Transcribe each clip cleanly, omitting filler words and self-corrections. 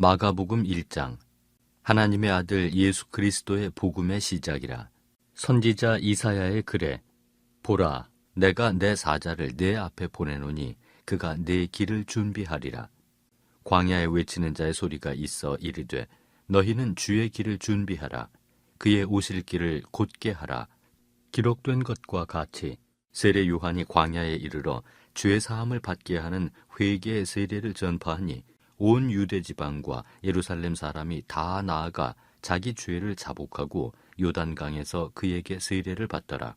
마가복음 1장. 하나님의 아들 예수 그리스도의 복음의 시작이라. 선지자 이사야의 글에 보라, 내가 내 사자를 내 앞에 보내노니 그가 내 길을 준비하리라. 광야에 외치는 자의 소리가 있어 이르되 너희는 주의 길을 준비하라. 그의 오실 길을 곧게 하라. 기록된 것과 같이 세례 요한이 광야에 이르러 죄 사함을 받게 하는 회개의 세례를 전파하니 온 유대 지방과 예루살렘 사람이 다 나아가 자기 죄를 자복하고 요단강에서 그에게 세례를 받더라.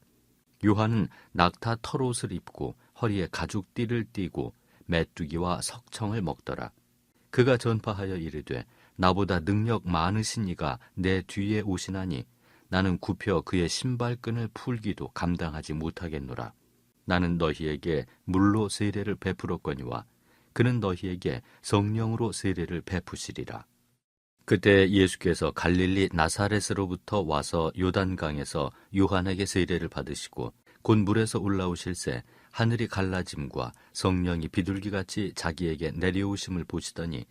요한은 낙타 털옷을 입고 허리에 가죽띠를 띠고 메뚜기와 석청을 먹더라. 그가 전파하여 이르되 나보다 능력 많으신 이가 내 뒤에 오시나니 나는 굽혀 그의 신발끈을 풀기도 감당하지 못하겠노라. 나는 너희에게 물로 세례를 베풀었거니와 그는 너희에게 성령으로 세례를 베푸시리라. 그때 예수께서 갈릴리 나사렛으로부터 와서 요단강에서 요한에게 세례를 받으시고 곧 물에서 올라오실새 하늘이 갈라짐과 성령이 비둘기같이 자기에게 내려오심을 보시더니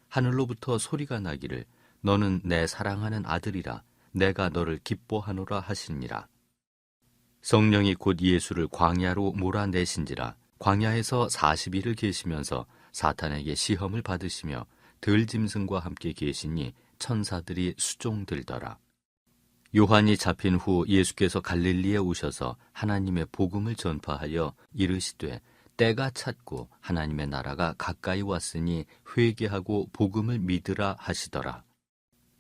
하늘로부터 소리가 나기를 너는 내 사랑하는 아들이라 내가 너를 기뻐하노라 하시니라. 성령이 곧 예수를 광야로 몰아내신지라. 광야에서 40일을 계시면서 사탄에게 시험을 받으시며 들짐승과 함께 계시니 천사들이 수종들더라. 요한이 잡힌 후 예수께서 갈릴리에 오셔서 하나님의 복음을 전파하여 이르시되 때가 찼고 하나님의 나라가 가까이 왔으니 회개하고 복음을 믿으라 하시더라.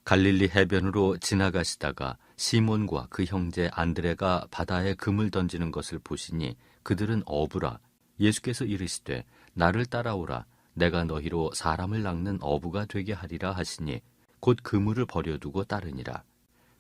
갈릴리 해변으로 지나가시다가 시몬과 그 형제 안드레가 바다에 금을 던지는 것을 보시니 그들은 어부라. 예수께서 이르시되 나를 따라오라. 내가 너희로 사람을 낚는 어부가 되게 하리라 하시니 곧 그물을 버려두고 따르니라.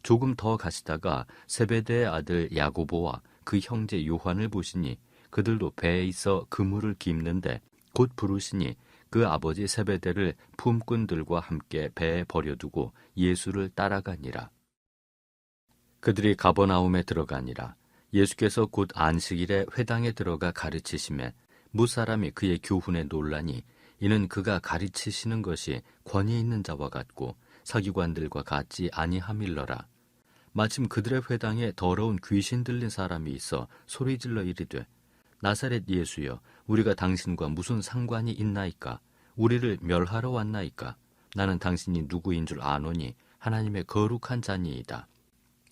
조금 더 가시다가 세베대의 아들 야고보와 그 형제 요한을 보시니 그들도 배에 있어 그물을 깁는데 곧 부르시니 그 아버지 세베대를 품꾼들과 함께 배에 버려두고 예수를 따라가니라. 그들이 가버나움에 들어가니라. 예수께서 곧 안식일에 회당에 들어가 가르치심에 무사람이 그의 교훈에 놀라니 이는 그가 가르치시는 것이 권위 있는 자와 같고 서기관들과 같지 아니함일러라. 마침 그들의 회당에 더러운 귀신 들린 사람이 있어 소리질러 이르되 나사렛 예수여, 우리가 당신과 무슨 상관이 있나이까? 우리를 멸하러 왔나이까? 나는 당신이 누구인 줄 아노니 하나님의 거룩한 자니이다.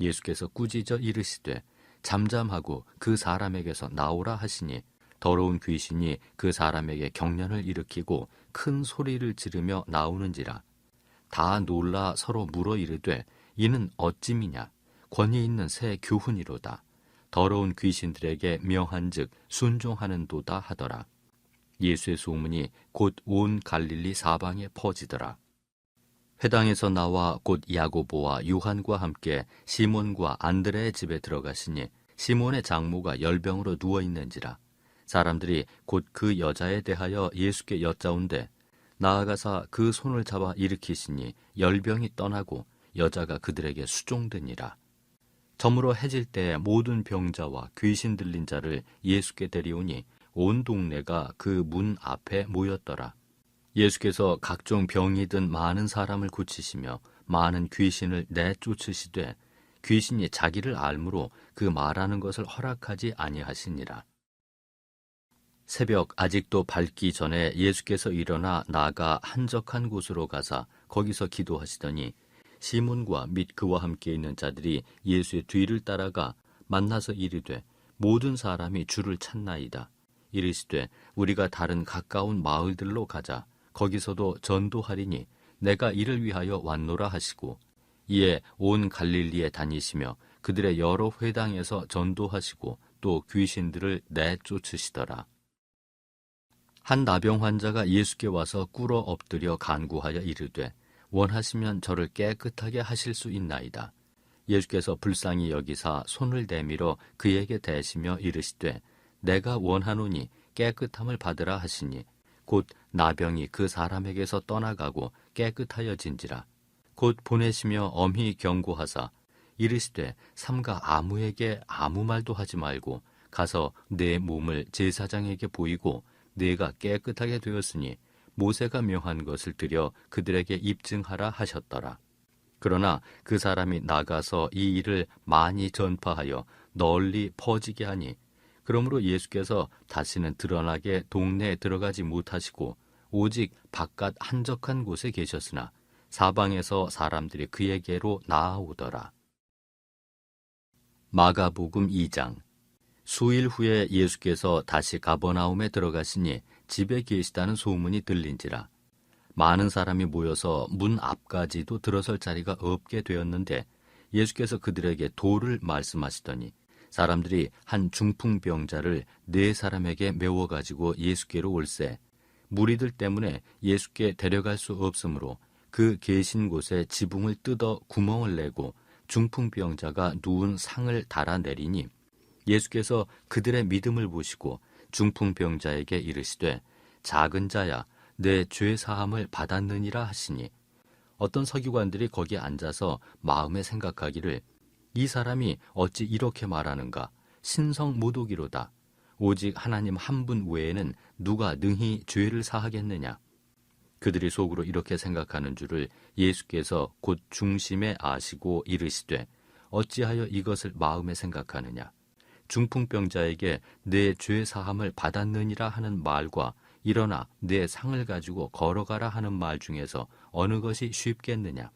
예수께서 꾸짖어 이르시되 잠잠하고 그 사람에게서 나오라 하시니 더러운 귀신이 그 사람에게 경련을 일으키고 큰 소리를 지르며 나오는지라. 다 놀라 서로 물어 이르되 이는 어찌미냐? 권위 있는 새 교훈이로다. 더러운 귀신들에게 명한즉 순종하는도다 하더라. 예수의 소문이 곧 온 갈릴리 사방에 퍼지더라. 회당에서 나와 곧 야고보와 요한과 함께 시몬과 안드레의 집에 들어가시니 시몬의 장모가 열병으로 누워있는지라. 사람들이 곧 그 여자에 대하여 예수께 여짜온대 나아가사 그 손을 잡아 일으키시니 열병이 떠나고 여자가 그들에게 수종되니라. 저물어 해질 때 모든 병자와 귀신 들린 자를 예수께 데려오니 온 동네가 그 문 앞에 모였더라. 예수께서 각종 병이 든 많은 사람을 고치시며 많은 귀신을 내쫓으시되 귀신이 자기를 알므로 그 말하는 것을 허락하지 아니하시니라. 새벽 아직도 밝기 전에 예수께서 일어나 나가 한적한 곳으로 가사 거기서 기도하시더니 시몬과 및 그와 함께 있는 자들이 예수의 뒤를 따라가 만나서 이르되 모든 사람이 주를 찾나이다. 이르시되 우리가 다른 가까운 마을들로 가자. 거기서도 전도하리니 내가 이를 위하여 왔노라 하시고 이에 온 갈릴리에 다니시며 그들의 여러 회당에서 전도하시고 또 귀신들을 내쫓으시더라. 한 나병 환자가 예수께 와서 꿇어 엎드려 간구하여 이르되 원하시면 저를 깨끗하게 하실 수 있나이다. 예수께서 불쌍히 여기사 손을 내밀어 그에게 대시며 이르시되 내가 원하노니 깨끗함을 받으라 하시니 곧 나병이 그 사람에게서 떠나가고 깨끗하여진지라. 곧 보내시며 엄히 경고하사 이르시되 삼가 아무에게 아무 말도 하지 말고 가서 내 몸을 제사장에게 보이고 네가 깨끗하게 되었으니 모세가 명한 것을 들여 그들에게 입증하라 하셨더라. 그러나 그 사람이 나가서 이 일을 많이 전파하여 널리 퍼지게 하니 그러므로 예수께서 다시는 드러나게 동네에 들어가지 못하시고 오직 바깥 한적한 곳에 계셨으나 사방에서 사람들이 그에게로 나아오더라. 마가복음 2장. 수일 후에 예수께서 다시 가버나움에 들어가시니 집에 계시다는 소문이 들린지라. 많은 사람이 모여서 문 앞까지도 들어설 자리가 없게 되었는데 예수께서 그들에게 도를 말씀하시더니 사람들이 한 중풍병자를 4사람에게 메워가지고 예수께로 올세 무리들 때문에 예수께 데려갈 수 없으므로 그 계신 곳에 지붕을 뜯어 구멍을 내고 중풍병자가 누운 상을 달아내리니 예수께서 그들의 믿음을 보시고 중풍병자에게 이르시되 작은 자야 내 죄 사함을 받았느니라 하시니 어떤 서기관들이 거기에 앉아서 마음에 생각하기를 이 사람이 어찌 이렇게 말하는가 신성 모독이로다. 오직 하나님 한 분 외에는 누가 능히 죄를 사하겠느냐. 그들이 속으로 이렇게 생각하는 줄을 예수께서 곧 중심에 아시고 이르시되 어찌하여 이것을 마음에 생각하느냐. 중풍병자에게 내 죄 사함을 받았느니라 하는 말과 일어나 내 상을 가지고 걸어가라 하는 말 중에서 어느 것이 쉽겠느냐.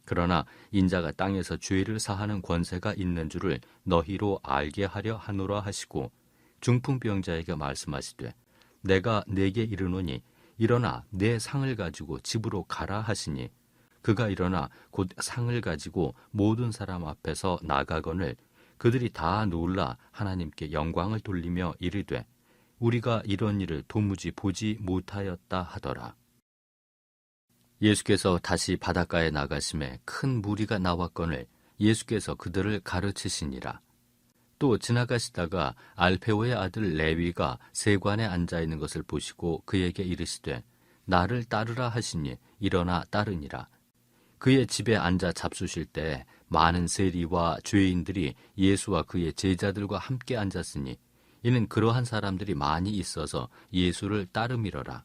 그러나 인자가 땅에서 죄를 사하는 권세가 있는 줄을 너희로 알게 하려 하노라 하시고 중풍병자에게 말씀하시되 내가 네게 이르노니 일어나 내 상을 가지고 집으로 가라 하시니 그가 일어나 곧 상을 가지고 모든 사람 앞에서 나가거늘 그들이 다 놀라 하나님께 영광을 돌리며 이르되 우리가 이런 일을 도무지 보지 못하였다 하더라. 예수께서 다시 바닷가에 나가심에 큰 무리가 나왔거늘 예수께서 그들을 가르치시니라. 또 지나가시다가 알페오의 아들 레위가 세관에 앉아있는 것을 보시고 그에게 이르시되 나를 따르라 하시니 일어나 따르니라. 그의 집에 앉아 잡수실 때 많은 세리와 죄인들이 예수와 그의 제자들과 함께 앉았으니 이는 그러한 사람들이 많이 있어서 예수를 따름이러라.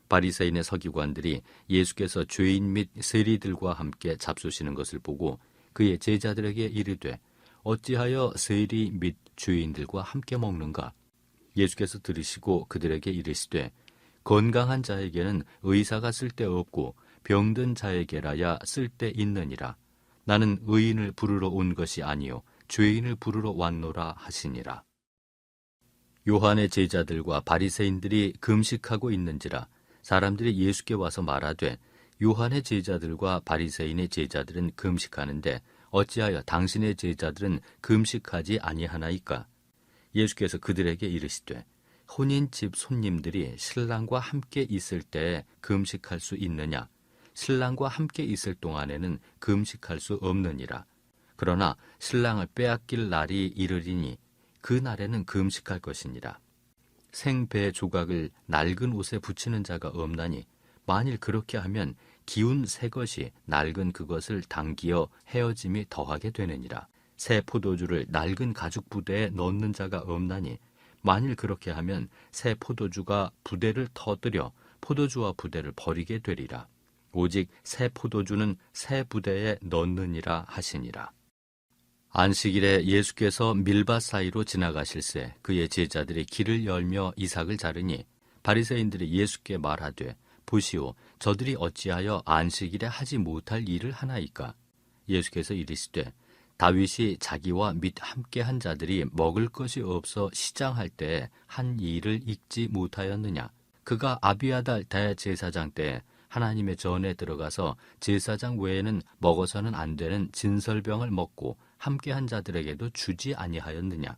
바리새인의 서기관들이 예수께서 죄인 및 세리들과 함께 잡수시는 것을 보고 그의 제자들에게 이르되 어찌하여 세리 및 죄인들과 함께 먹는가? 예수께서 들으시고 그들에게 이르시되 건강한 자에게는 의사가 쓸데없고 병든 자에게라야 쓸데있느니라. 나는 의인을 부르러 온 것이 아니요 죄인을 부르러 왔노라 하시니라. 요한의 제자들과 바리새인들이 금식하고 있는지라 사람들이 예수께 와서 말하되 요한의 제자들과 바리새인의 제자들은 금식하는데 어찌하여 당신의 제자들은 금식하지 아니하나이까? 예수께서 그들에게 이르시되 혼인집 손님들이 신랑과 함께 있을 때 금식할 수 있느냐? 신랑과 함께 있을 동안에는 금식할 수 없느니라. 그러나 신랑을 빼앗길 날이 이르리니 그 날에는 금식할 것이니라. 생배 조각을 낡은 옷에 붙이는 자가 없나니 만일 그렇게 하면 기운 새 것이 낡은 그것을 당기어 헤어짐이 더하게 되느니라. 새 포도주를 낡은 가죽 부대에 넣는 자가 없나니 만일 그렇게 하면 새 포도주가 부대를 터뜨려 포도주와 부대를 버리게 되리라. 오직 새 포도주는 새 부대에 넣느니라 하시니라. 안식일에 예수께서 밀밭 사이로 지나가실새 그의 제자들이 길을 열며 이삭을 자르니 바리새인들이 예수께 말하되 보시오 저들이 어찌하여 안식일에 하지 못할 일을 하나이까? 예수께서 이르시되 다윗이 자기와 및 함께한 자들이 먹을 것이 없어 시장할 때에 한 일을 읽지 못하였느냐? 그가 아비아달 대제사장 때에 하나님의 전에 들어가서 제사장 외에는 먹어서는 안 되는 진설병을 먹고 함께한 자들에게도 주지 아니하였느냐?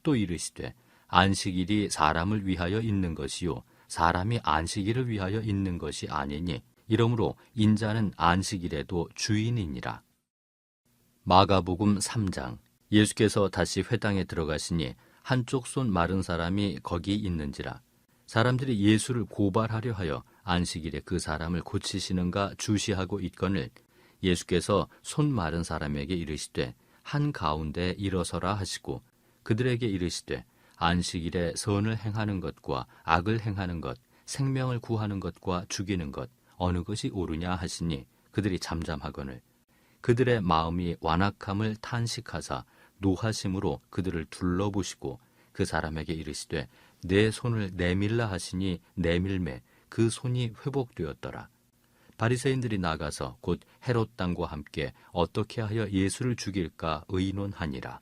또 이르시되 안식일이 사람을 위하여 있는 것이요 사람이 안식일을 위하여 있는 것이 아니니 이러므로 인자는 안식일에도 주인이니라. 마가복음 3장. 예수께서 다시 회당에 들어가시니 한쪽 손 마른 사람이 거기 있는지라. 사람들이 예수를 고발하려 하여 안식일에 그 사람을 고치시는가 주시하고 있거늘 예수께서 손 마른 사람에게 이르시되 한 가운데 일어서라 하시고 그들에게 이르시되 안식일에 선을 행하는 것과 악을 행하는 것 생명을 구하는 것과 죽이는 것 어느 것이 옳으냐 하시니 그들이 잠잠하거늘 그들의 마음이 완악함을 탄식하사 노하심으로 그들을 둘러보시고 그 사람에게 이르시되 내 손을 내밀라 하시니 내밀매 그 손이 회복되었더라. 바리새인들이 나가서 곧 헤롯 당과 함께 어떻게 하여 예수를 죽일까 의논하니라.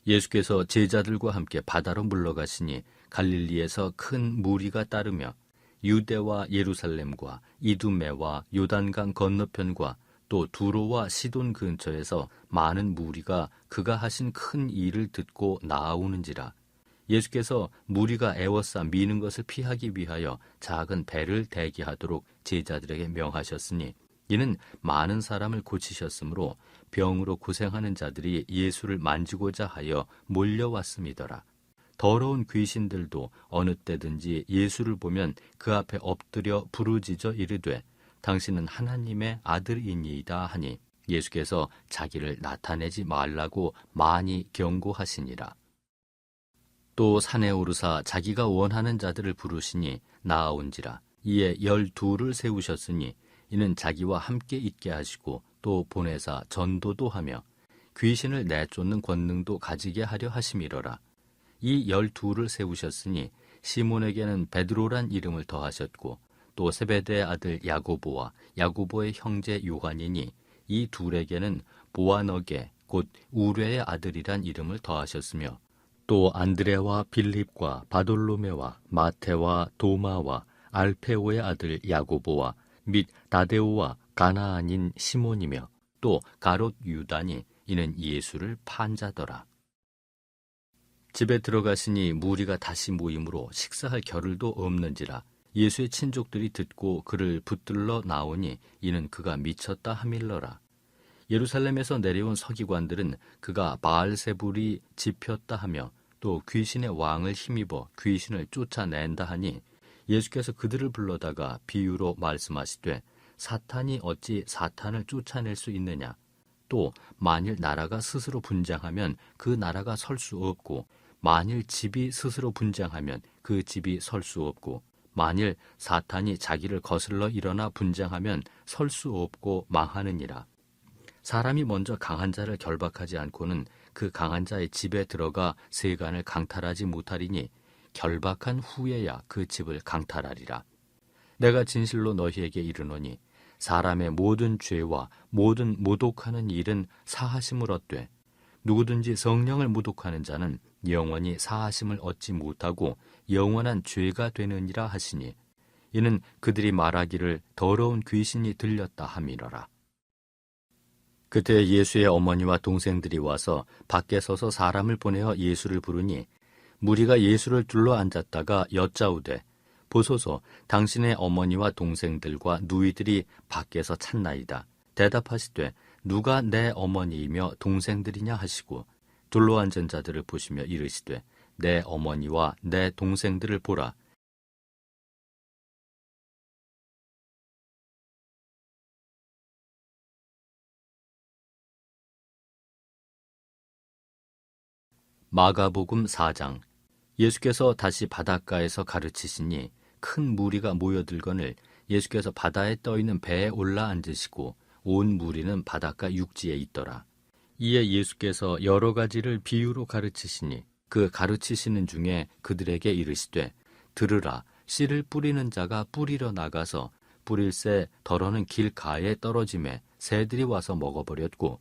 예수께서 제자들과 함께 바다로 물러가시니 갈릴리에서 큰 무리가 따르며 유대와 예루살렘과 이두메와 요단강 건너편과 또 두로와 시돈 근처에서 많은 무리가 그가 하신 큰 일을 듣고 나아오는지라. 예수께서 무리가 애워싸 미는 것을 피하기 위하여 작은 배를 대기하도록 제자들에게 명하셨으니 이는 많은 사람을 고치셨으므로 병으로 고생하는 자들이 예수를 만지고자 하여 몰려왔음이더라. 더러운 귀신들도 어느 때든지 예수를 보면 그 앞에 엎드려 부르짖어 이르되 당신은 하나님의 아들이니이다 하니 예수께서 자기를 나타내지 말라고 많이 경고하시니라. 또 산에 오르사 자기가 원하는 자들을 부르시니 나아온지라. 이에 12를 세우셨으니 이는 자기와 함께 있게 하시고 또 보내사 전도도 하며 귀신을 내쫓는 권능도 가지게 하려 하심이로라. 이 12를 세우셨으니 시몬에게는 베드로란 이름을 더하셨고 또 세베대의 아들 야고보와 야고보의 형제 요한이니 이 둘에게는 보아너게 곧 우레의 아들이란 이름을 더하셨으며 또 안드레와 빌립과 바돌로메와 마테와 도마와 알페오의 아들 야고보와 및 다데오와 가나안인 시몬이며 또 가롯 유다니 이는 예수를 판 자더라. 집에 들어가시니 무리가 다시 모임으로 식사할 겨를도 없는지라. 예수의 친족들이 듣고 그를 붙들러 나오니 이는 그가 미쳤다 하밀러라. 예루살렘에서 내려온 서기관들은 그가 바알세불이 집혔다 하며 또 귀신의 왕을 힘입어 귀신을 쫓아낸다 하니 예수께서 그들을 불러다가 비유로 말씀하시되 사탄이 어찌 사탄을 쫓아낼 수 있느냐. 또 만일 나라가 스스로 분쟁하면 그 나라가 설 수 없고 만일 집이 스스로 분쟁하면 그 집이 설 수 없고 만일 사탄이 자기를 거슬러 일어나 분쟁하면 설 수 없고 망하느니라. 사람이 먼저 강한 자를 결박하지 않고는 그 강한 자의 집에 들어가 세간을 강탈하지 못하리니 결박한 후에야 그 집을 강탈하리라. 내가 진실로 너희에게 이르노니 사람의 모든 죄와 모든 모독하는 일은 사하심을 얻되 누구든지 성령을 모독하는 자는 영원히 사하심을 얻지 못하고 영원한 죄가 되느니라 하시니 이는 그들이 말하기를 더러운 귀신이 들렸다 함이러라. 그때 예수의 어머니와 동생들이 와서 밖에 서서 사람을 보내어 예수를 부르니 무리가 예수를 둘러 앉았다가 여짜오되 보소서 당신의 어머니와 동생들과 누이들이 밖에서 찾나이다. 대답하시되 누가 내 어머니이며 동생들이냐 하시고 둘러앉은 자들을 보시며 이르시되 내 어머니와 내 동생들을 보라. 마가복음 4장. 예수께서 다시 바닷가에서 가르치시니 큰 무리가 모여들거늘 예수께서 바다에 떠있는 배에 올라 앉으시고 온 무리는 바닷가 육지에 있더라. 이에 예수께서 여러 가지를 비유로 가르치시니 그 가르치시는 중에 그들에게 이르시되 들으라. 씨를 뿌리는 자가 뿌리러 나가서 뿌릴새 덜어는 길가에 떨어짐에 새들이 와서 먹어버렸고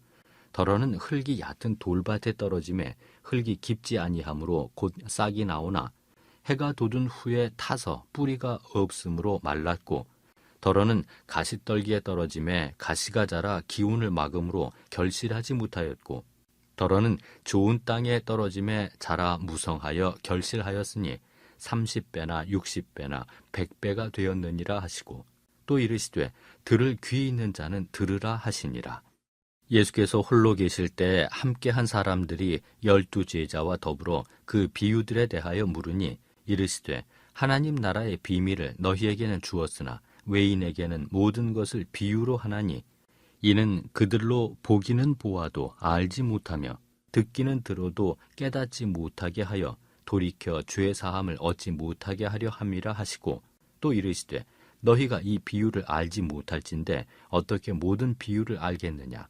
덜어는 흙이 얕은 돌밭에 떨어짐에 흙이 깊지 아니하므로 곧 싹이 나오나 해가 돋은 후에 타서 뿌리가 없으므로 말랐고 덜어는 가시떨기에 떨어짐에 가시가 자라 기운을 막음으로 결실하지 못하였고 덜어는 좋은 땅에 떨어짐에 자라 무성하여 결실하였으니 30배나 60배나 100배가 되었느니라 하시고 또 이르시되 들을 귀 있는 자는 들으라 하시니라. 예수께서 홀로 계실 때 함께한 사람들이 12제자와 더불어 그 비유들에 대하여 물으니 이르시되 하나님 나라의 비밀을 너희에게는 주었으나 외인에게는 모든 것을 비유로 하나니 이는 그들로 보기는 보아도 알지 못하며 듣기는 들어도 깨닫지 못하게 하여 돌이켜 죄 사함을 얻지 못하게 하려 함이라 하시고, 또 이르시되 너희가 이 비유를 알지 못할진대 어떻게 모든 비유를 알겠느냐.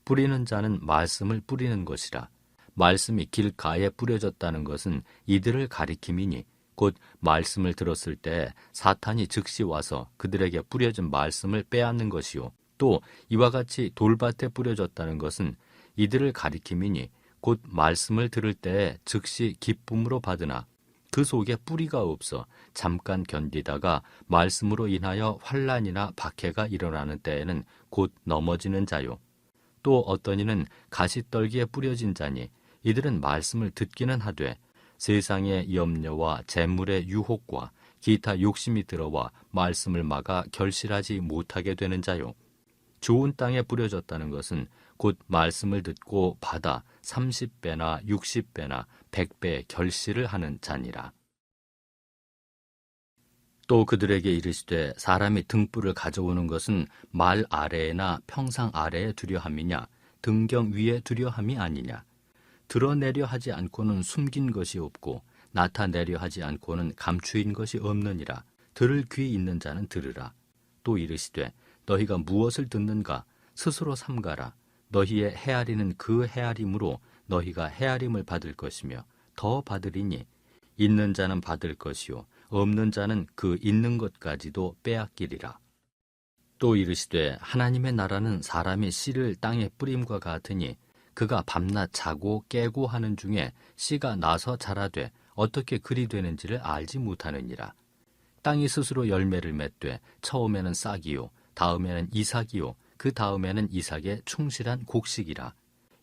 뿌리는 자는 말씀을 뿌리는 것이라. 말씀이 길가에 뿌려졌다는 것은 이들을 가리킴이니, 곧 말씀을 들었을 때 사탄이 즉시 와서 그들에게 뿌려진 말씀을 빼앗는 것이요. 또 이와 같이 돌밭에 뿌려졌다는 것은 이들을 가리킴이니, 곧 말씀을 들을 때 즉시 기쁨으로 받으나 그 속에 뿌리가 없어 잠깐 견디다가 말씀으로 인하여 환난이나 박해가 일어나는 때에는 곧 넘어지는 자요. 또 어떤 이는 가시떨기에 뿌려진 자니, 이들은 말씀을 듣기는 하되 세상의 염려와 재물의 유혹과 기타 욕심이 들어와 말씀을 막아 결실하지 못하게 되는 자요. 좋은 땅에 뿌려졌다는 것은 곧 말씀을 듣고 받아 30배나 60배나 100배 결실을 하는 자니라. 또 그들에게 이르시되 사람이 등불을 가져오는 것은 말 아래에나 평상 아래에 두려 함이냐, 등경 위에 두려 함이 아니냐. 드러내려 하지 않고는 숨긴 것이 없고 나타내려 하지 않고는 감추인 것이 없느니라. 들을 귀 있는 자는 들으라. 또 이르시되 너희가 무엇을 듣는가 스스로 삼가라. 너희의 헤아리는 그 헤아림으로 너희가 헤아림을 받을 것이며 더 받으리니, 있는 자는 받을 것이요 없는 자는 그 있는 것까지도 빼앗기리라. 또 이르시되 하나님의 나라는 사람이 씨를 땅에 뿌림과 같으니, 그가 밤낮 자고 깨고 하는 중에 씨가 나서 자라되 어떻게 그리 되는지를 알지 못하느니라. 땅이 스스로 열매를 맺되 처음에는 싹이요 다음에는 이삭이요 그 다음에는 이삭의 충실한 곡식이라.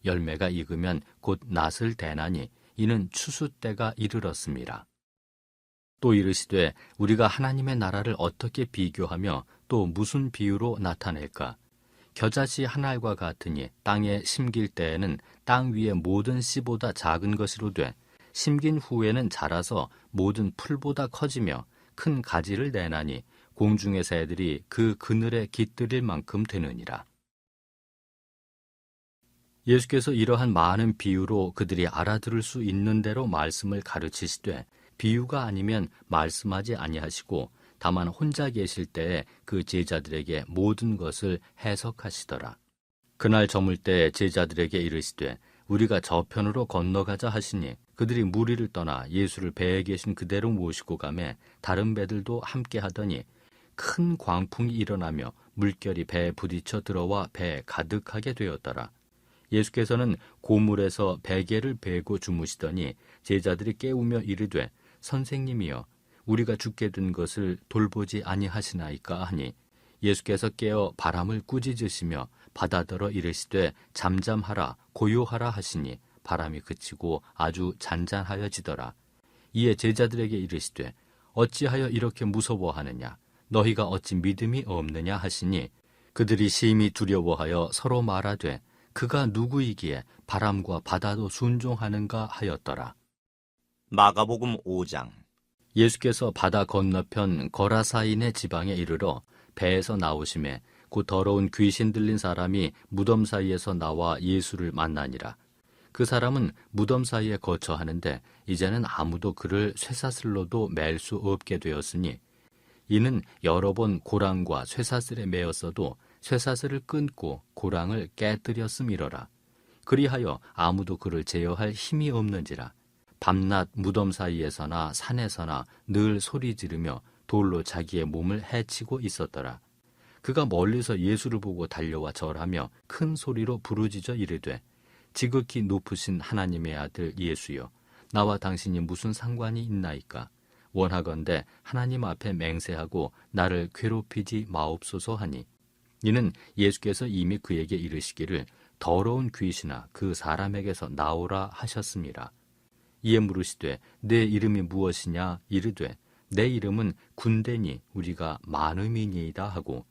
열매가 익으면 곧 낫을 대나니 이는 추수 때가 이르렀음이라. 또 이르시되 우리가 하나님의 나라를 어떻게 비교하며 또 무슨 비유로 나타낼까? 겨자씨 한 알과 같으니 땅에 심길 때에는 땅 위의 모든 씨보다 작은 것이로되 심긴 후에는 자라서 모든 풀보다 커지며 큰 가지를 내나니 공중의 새들이 그 그늘에 깃들일 만큼 되느니라. 예수께서 이러한 많은 비유로 그들이 알아들을 수 있는 대로 말씀을 가르치시되 비유가 아니면 말씀하지 아니하시고 다만 혼자 계실 때에 그 제자들에게 모든 것을 해석하시더라. 그날 저물 때 제자들에게 이르시되 우리가 저편으로 건너가자 하시니 그들이 무리를 떠나 예수를 배에 계신 그대로 모시고 가매 다른 배들도 함께 하더니 큰 광풍이 일어나며 물결이 배에 부딪혀 들어와 배에 가득하게 되었더라. 예수께서는 고물에서 베개를 베고 주무시더니 제자들이 깨우며 이르되 선생님이여 우리가 죽게 된 것을 돌보지 아니하시나이까 하니 예수께서 깨어 바람을 꾸짖으시며 바다더러 이르시되 잠잠하라 고요하라 하시니 바람이 그치고 아주 잔잔하여지더라. 이에 제자들에게 이르시되 어찌하여 이렇게 무서워하느냐 너희가 어찌 믿음이 없느냐 하시니 그들이 심히 두려워하여 서로 말하되 그가 누구이기에 바람과 바다도 순종하는가 하였더라. 마가복음 5장. 예수께서 바다 건너편 거라사인의 지방에 이르러 배에서 나오심에 곧 더러운 귀신 들린 사람이 무덤 사이에서 나와 예수를 만나니라. 그 사람은 무덤 사이에 거처하는데 이제는 아무도 그를 쇠사슬로도 맬 수 없게 되었으니 이는 여러 번 고랑과 쇠사슬에 매었어도 쇠사슬을 끊고 고랑을 깨뜨렸음이러라. 그리하여 아무도 그를 제어할 힘이 없는지라. 밤낮 무덤 사이에서나 산에서나 늘 소리 지르며 돌로 자기의 몸을 해치고 있었더라. 그가 멀리서 예수를 보고 달려와 절하며 큰 소리로 부르짖어 이르되 지극히 높으신 하나님의 아들 예수여 나와 당신이 무슨 상관이 있나이까? 원하건대 하나님 앞에 맹세하고 나를 괴롭히지 마옵소서 하니 이는 예수께서 이미 그에게 이르시기를 더러운 귀신아 그 사람에게서 나오라 하셨습니다. 이에 물으시되 내 이름이 무엇이냐 이르되 내 이름은 군대니 우리가 많음이니이다 하고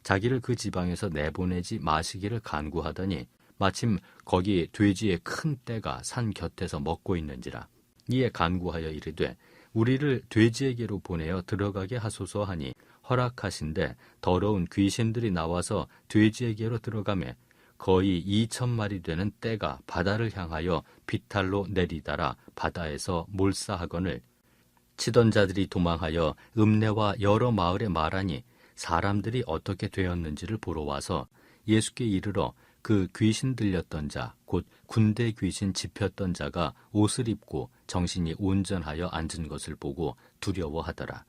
자기를 그 지방에서 내보내지 마시기를 간구하더니 마침 거기 돼지의 큰 떼가 산 곁에서 먹고 있는지라. 이에 간구하여 이르되 우리를 돼지에게로 보내어 들어가게 하소서 하니 허락하신데 더러운 귀신들이 나와서 돼지에게로 들어가매 거의 2,000마리 되는 떼가 바다를 향하여 비탈로 내리달아 바다에서 몰사하거늘 치던 자들이 도망하여 읍내와 여러 마을에 말하니 사람들이 어떻게 되었는지를 보러 와서 예수께 이르러 그 귀신 들렸던 자, 곧 군대 귀신 집혔던 자가 옷을 입고 정신이 온전하여 앉은 것을 보고 두려워하더라.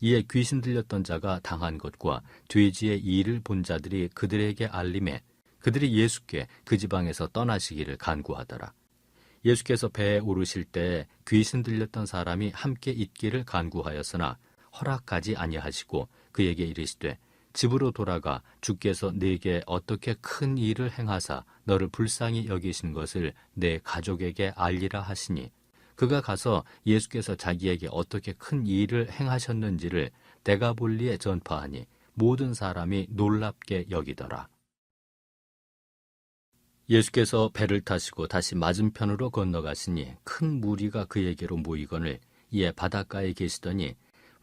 이에 귀신 들렸던 자가 당한 것과 돼지의 일을 본 자들이 그들에게 알림해 그들이 예수께 그 지방에서 떠나시기를 간구하더라. 예수께서 배에 오르실 때 귀신 들렸던 사람이 함께 있기를 간구하였으나 허락하지 아니하시고 그에게 이르시되 집으로 돌아가 주께서 네게 어떻게 큰 일을 행하사 너를 불쌍히 여기신 것을 내 가족에게 알리라 하시니 그가 가서 예수께서 자기에게 어떻게 큰 일을 행하셨는지를 데가볼리에 전파하니 모든 사람이 놀랍게 여기더라. 예수께서 배를 타시고 다시 맞은편으로 건너가시니 큰 무리가 그에게로 모이거늘 이에 바닷가에 계시더니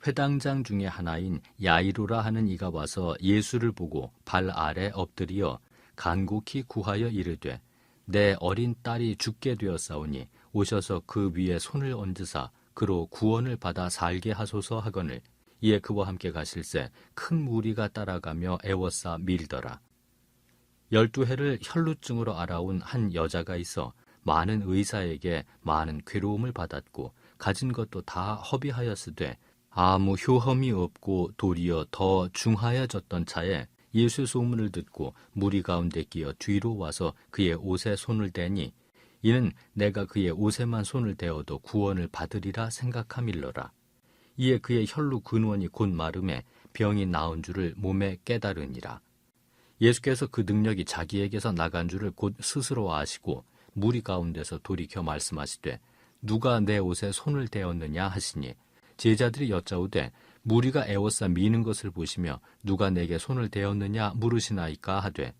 회당장 중에 하나인 야이로라 하는 이가 와서 예수를 보고 발 아래 엎드리어 간곡히 구하여 이르되 내 어린 딸이 죽게 되었사오니 오셔서 그 위에 손을 얹으사 그로 구원을 받아 살게 하소서 하거늘 이에 그와 함께 가실새 큰 무리가 따라가며 애워싸 밀더라. 12해를 혈루증으로 알아온 한 여자가 있어 많은 의사에게 많은 괴로움을 받았고 가진 것도 다 허비하였으되 아무 효험이 없고 도리어 더 중하여졌던 차에 예수의 소문을 듣고 무리 가운데 끼어 뒤로 와서 그의 옷에 손을 대니 이는 내가 그의 옷에만 손을 대어도 구원을 받으리라 생각함일러라. 이에 그의 혈루 근원이 곧 마름에 병이 나은 줄을 몸에 깨달으니라. 예수께서 그 능력이 자기에게서 나간 줄을 곧 스스로 아시고 무리 가운데서 돌이켜 말씀하시되 누가 내 옷에 손을 대었느냐 하시니 제자들이 여짜오되 무리가 애워싸 미는 것을 보시며 누가 내게 손을 대었느냐 물으시나이까 하되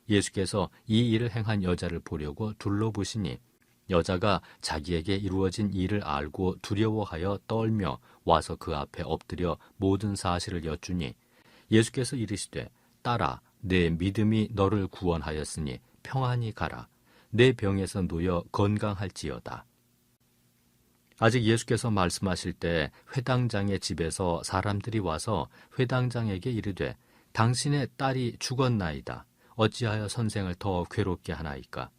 예수께서 이 일을 행한 여자를 보려고 둘러보시니 여자가 자기에게 이루어진 일을 알고 두려워하여 떨며 와서 그 앞에 엎드려 모든 사실을 여쭈니 예수께서 이르시되 딸아 내 믿음이 너를 구원하였으니 평안히 가라. 내 병에서 놓여 건강할지어다. 아직 예수께서 말씀하실 때 회당장의 집에서 사람들이 와서 회당장에게 이르되 당신의 딸이 죽었나이다. 어찌하여 선생을 더 괴롭게 하나이까?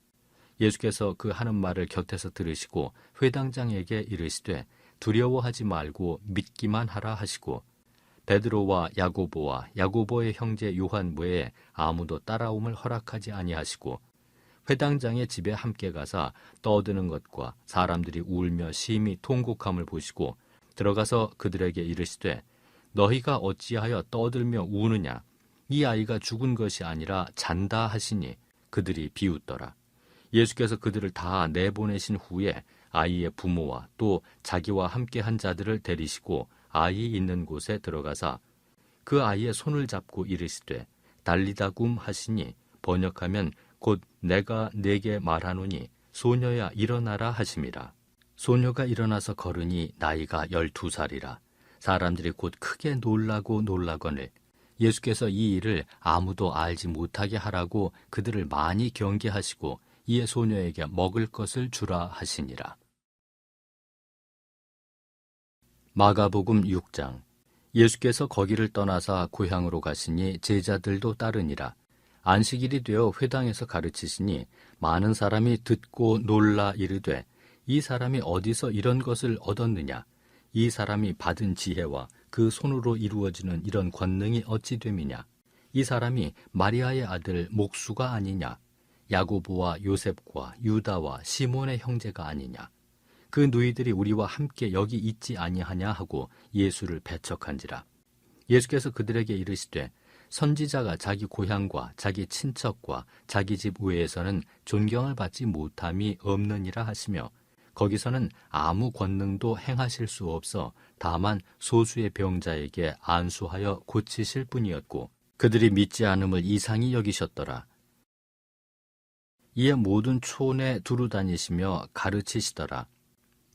예수께서 그 하는 말을 곁에서 들으시고 회당장에게 이르시되 두려워하지 말고 믿기만 하라 하시고 베드로와 야고보와 야고보의 형제 요한 외에 아무도 따라옴을 허락하지 아니하시고 회당장의 집에 함께 가사 떠드는 것과 사람들이 울며 심히 통곡함을 보시고 들어가서 그들에게 이르시되 너희가 어찌하여 떠들며 우느냐? 이 아이가 죽은 것이 아니라 잔다 하시니 그들이 비웃더라. 예수께서 그들을 다 내보내신 후에 아이의 부모와 또 자기와 함께 한 자들을 데리시고 아이 있는 곳에 들어가사 그 아이의 손을 잡고 이르시되 달리다굼 하시니 번역하면 곧 내가 네게 말하노니 소녀야 일어나라 하심이라. 소녀가 일어나서 걸으니 나이가 12살이라. 사람들이 곧 크게 놀라거늘 예수께서 이 일을 아무도 알지 못하게 하라고 그들을 많이 경계하시고 이에 소녀에게 먹을 것을 주라 하시니라. 마가복음 6장. 예수께서 거기를 떠나사 고향으로 가시니 제자들도 따르니라. 안식일이 되어 회당에서 가르치시니 많은 사람이 듣고 놀라 이르되 이 사람이 어디서 이런 것을 얻었느냐? 이 사람이 받은 지혜와 그 손으로 이루어지는 이런 권능이 어찌 됨이냐? 이 사람이 마리아의 아들 목수가 아니냐? 야고보와 요셉과 유다와 시몬의 형제가 아니냐? 그 누이들이 우리와 함께 여기 있지 아니하냐 하고 예수를 배척한지라. 예수께서 그들에게 이르시되 선지자가 자기 고향과 자기 친척과 자기 집 외에서는 존경을 받지 못함이 없느니라 하시며 거기서는 아무 권능도 행하실 수 없어 다만 소수의 병자에게 안수하여 고치실 뿐이었고 그들이 믿지 않음을 이상히 여기셨더라. 이에 모든 촌에 두루 다니시며 가르치시더라.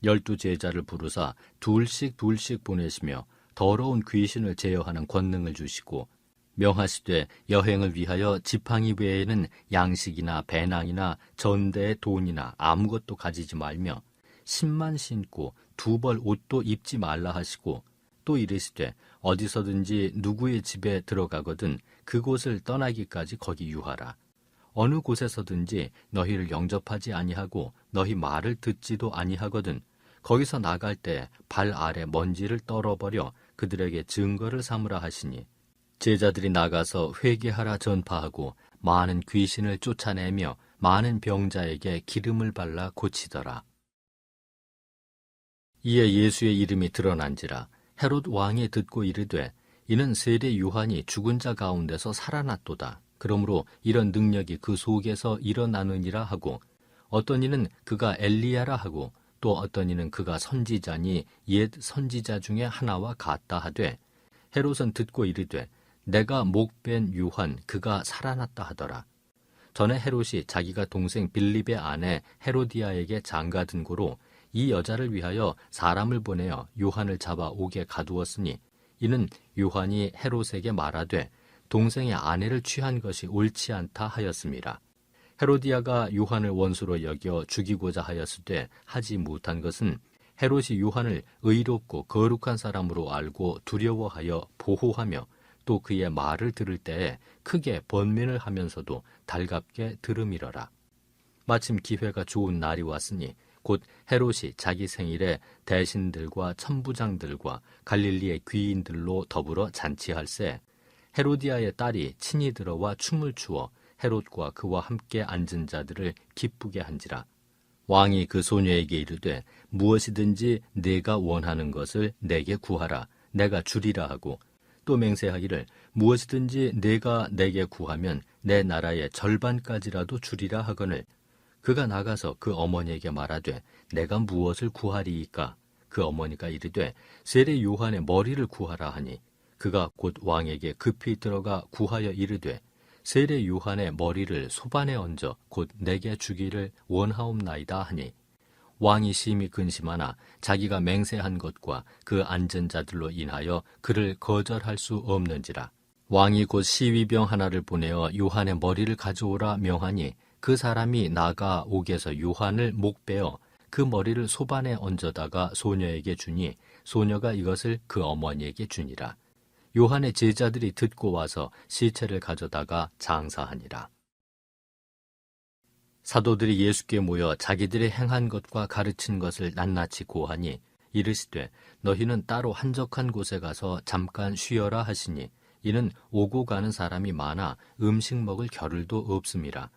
12 제자를 부르사 둘씩 보내시며 더러운 귀신을 제어하는 권능을 주시고 명하시되 여행을 위하여 지팡이 외에는 양식이나 배낭이나 전대의 돈이나 아무것도 가지지 말며 신만 신고 두 벌 옷도 입지 말라 하시고, 또 이르시되 어디서든지 누구의 집에 들어가거든 그곳을 떠나기까지 거기 유하라. 어느 곳에서든지 너희를 영접하지 아니하고 너희 말을 듣지도 아니하거든 거기서 나갈 때 발 아래 먼지를 떨어버려 그들에게 증거를 삼으라 하시니, 제자들이 나가서 회개하라 전파하고 많은 귀신을 쫓아내며 많은 병자에게 기름을 발라 고치더라. 이에 예수의 이름이 드러난지라 헤롯 왕이 듣고 이르되 이는 세례 요한이 죽은 자 가운데서 살아났도다. 그러므로 이런 능력이 그 속에서 일어나느니라 하고, 어떤 이는 그가 엘리야라 하고 또 어떤 이는 그가 선지자니 옛 선지자 중에 하나와 같다 하되, 헤롯은 듣고 이르되 내가 목벤 요한 그가 살아났다 하더라. 전에 헤롯이 자기가 동생 빌립의 아내 헤로디아에게 장가든 고로 이 여자를 위하여 사람을 보내어 요한을 잡아 옥에 가두었으니, 이는 요한이 헤롯에게 말하되 동생의 아내를 취한 것이 옳지 않다 하였음이라. 헤로디아가 요한을 원수로 여겨 죽이고자 하였으되 하지 못한 것은 헤롯이 요한을 의롭고 거룩한 사람으로 알고 두려워하여 보호하며 또 그의 말을 들을 때에 크게 번민을 하면서도 달갑게 들음이러라. 마침 기회가 좋은 날이 왔으니 곧 헤롯이 자기 생일에 대신들과 천부장들과 갈릴리의 귀인들로 더불어 잔치할세, 헤로디아의 딸이 친히 들어와 춤을 추어 헤롯과 그와 함께 앉은 자들을 기쁘게 한지라. 왕이 그 소녀에게 이르되 무엇이든지 네가 원하는 것을 내게 구하라. 내가 주리라 하고, 또 맹세하기를 무엇이든지 네가 내게 구하면 내 나라의 절반까지라도 주리라 하거늘, 그가 나가서 그 어머니에게 말하되 내가 무엇을 구하리이까? 그 어머니가 이르되 세례 요한의 머리를 구하라 하니, 그가 곧 왕에게 급히 들어가 구하여 이르되 세례 요한의 머리를 소반에 얹어 곧 내게 주기를 원하옵나이다 하니, 왕이 심히 근심하나 자기가 맹세한 것과 그 앉은 자들로 인하여 그를 거절할 수 없는지라. 왕이 곧 시위병 하나를 보내어 요한의 머리를 가져오라 명하니, 그 사람이 나가 옥에서 요한을 목베어 그 머리를 소반에 얹어다가 소녀에게 주니, 소녀가 이것을 그 어머니에게 주니라. 요한의 제자들이 듣고 와서 시체를 가져다가 장사하니라. 사도들이 예수께 모여 자기들이 행한 것과 가르친 것을 낱낱이 고하니, 이르시되 너희는 따로 한적한 곳에 가서 잠깐 쉬어라 하시니, 이는 오고 가는 사람이 많아 음식 먹을 겨를도 없음이라.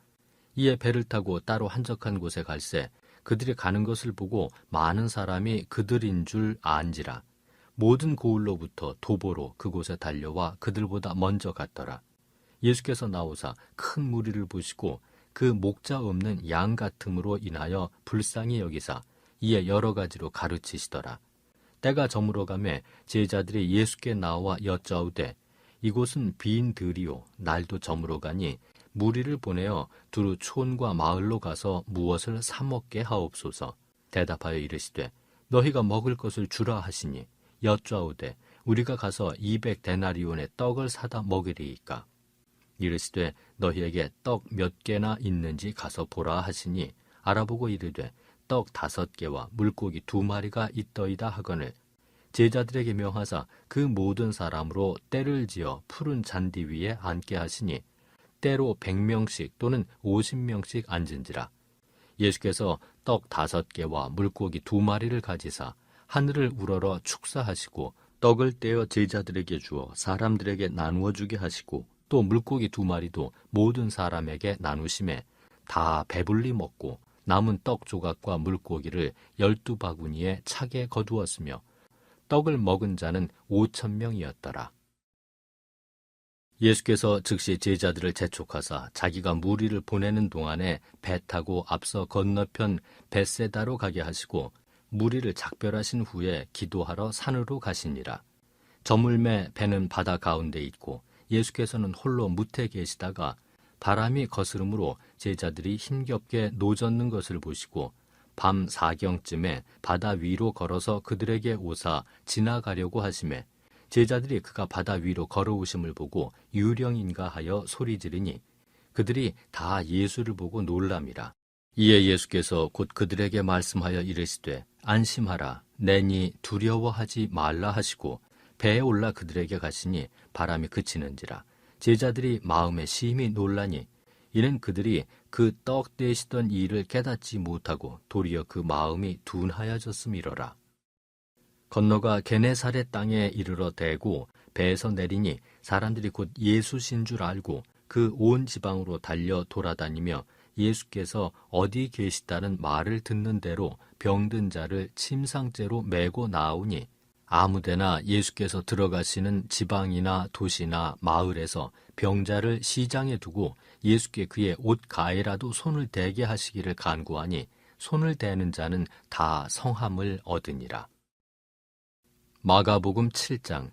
이에 배를 타고 따로 한적한 곳에 갈새 그들이 가는 것을 보고 많은 사람이 그들인 줄 안지라. 모든 고을로부터 도보로 그곳에 달려와 그들보다 먼저 갔더라. 예수께서 나오사 큰 무리를 보시고 그 목자 없는 양 같음으로 인하여 불쌍히 여기사 이에 여러 가지로 가르치시더라. 때가 저물어가매 제자들이 예수께 나와 여짜오되 이곳은 빈 들이요 날도 저물어가니 무리를 보내어 두루 촌과 마을로 가서 무엇을 사 먹게 하옵소서. 대답하여 이르시되 너희가 먹을 것을 주라 하시니, 여짜오되 우리가 가서 200데나리온의 떡을 사다 먹으리이까? 이르시되 너희에게 떡 몇 개나 있는지 가서 보라 하시니, 알아보고 이르되 떡 5개와 물고기 2마리가 있더이다 하거늘, 제자들에게 명하사 그 모든 사람으로 때를 지어 푸른 잔디 위에 앉게 하시니, 때로 100명씩 또는 50명씩 앉은지라. 예수께서 떡 5개와 물고기 2마리를 가지사 하늘을 우러러 축사하시고 떡을 떼어 제자들에게 주어 사람들에게 나누어 주게 하시고, 또 물고기 2마리도 모든 사람에게 나누심에 다 배불리 먹고 남은 떡 조각과 물고기를 12바구니에 차게 거두었으며, 떡을 먹은 자는 5,000명이었더라. 예수께서 즉시 제자들을 재촉하사 자기가 무리를 보내는 동안에 배 타고 앞서 건너편 벳세다로 가게 하시고, 무리를 작별하신 후에 기도하러 산으로 가시니라. 저물매 배는 바다 가운데 있고 예수께서는 홀로 무태 계시다가 바람이 거스름으로 제자들이 힘겹게 노젓는 것을 보시고 밤 4경쯤에 바다 위로 걸어서 그들에게 오사 지나가려고 하시매, 제자들이 그가 바다 위로 걸어오심을 보고 유령인가 하여 소리 지르니 그들이 다 예수를 보고 놀람이라. 이에 예수께서 곧 그들에게 말씀하여 이르시되 안심하라 내니 두려워하지 말라 하시고 배에 올라 그들에게 가시니 바람이 그치는지라. 제자들이 마음에 심히 놀라니 이는 그들이 그 떡 떼시던 일을 깨닫지 못하고 도리어 그 마음이 둔하여졌음이로라. 건너가 게네사렛 땅에 이르러 대고 배에서 내리니 사람들이 곧 예수신 줄 알고 그 온 지방으로 달려 돌아다니며 예수께서 어디 계시다는 말을 듣는 대로 병든 자를 침상째로 메고 나오니 아무데나 예수께서 들어가시는 지방이나 도시나 마을에서 병자를 시장에 두고 예수께 그의 옷 가에라도 손을 대게 하시기를 간구하니 손을 대는 자는 다 성함을 얻으니라. 마가복음 7장.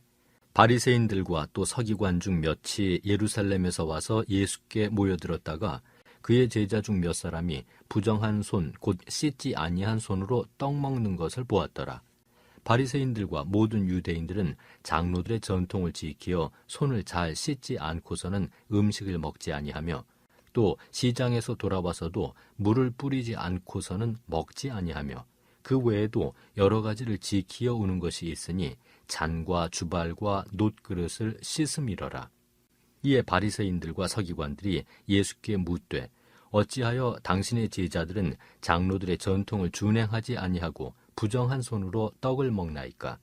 바리새인들과 또 서기관 중 몇이 예루살렘에서 와서 예수께 모여들었다가 그의 제자 중 몇 사람이 부정한 손 곧 씻지 아니한 손으로 떡 먹는 것을 보았더라. 바리새인들과 모든 유대인들은 장로들의 전통을 지키어 손을 잘 씻지 않고서는 음식을 먹지 아니하며 또 시장에서 돌아와서도 물을 뿌리지 않고서는 먹지 아니하며 그 외에도 여러 가지를 지키어 오는 것이 있으니 잔과 주발과 놋그릇을 씻음이러라. 이에 바리새인들과 서기관들이 예수께 묻되 어찌하여 당신의 제자들은 장로들의 전통을 준행하지 아니하고 부정한 손으로 떡을 먹나이까?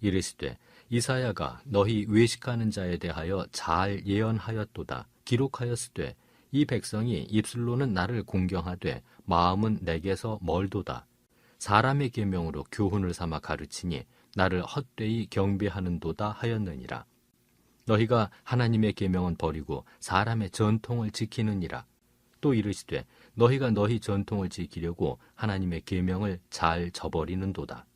이르시되 이사야가 너희 외식하는 자에 대하여 잘 예언하였도다. 기록하였으되 이 백성이 입술로는 나를 공경하되 마음은 내게서 멀도다. 사람의 계명으로 교훈을 삼아 가르치니 나를 헛되이 경배하는도다 하였느니라. 너희가 하나님의 계명은 버리고 사람의 전통을 지키느니라. 또 이르시되 너희가 너희 전통을 지키려고 하나님의 계명을 잘 저버리는도다.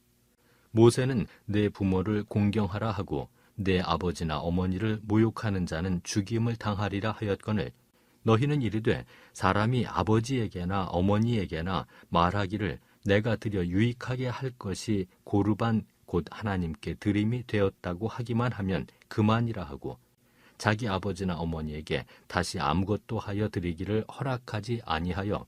모세는 내 부모를 공경하라 하고 내 아버지나 어머니를 모욕하는 자는 죽임을 당하리라 하였거늘 너희는 이르되 사람이 아버지에게나 어머니에게나 말하기를 내가 드려 유익하게 할 것이 고르반 곧 하나님께 드림이 되었다고 하기만 하면 그만이라 하고 자기 아버지나 어머니에게 다시 아무것도 하여 드리기를 허락하지 아니하여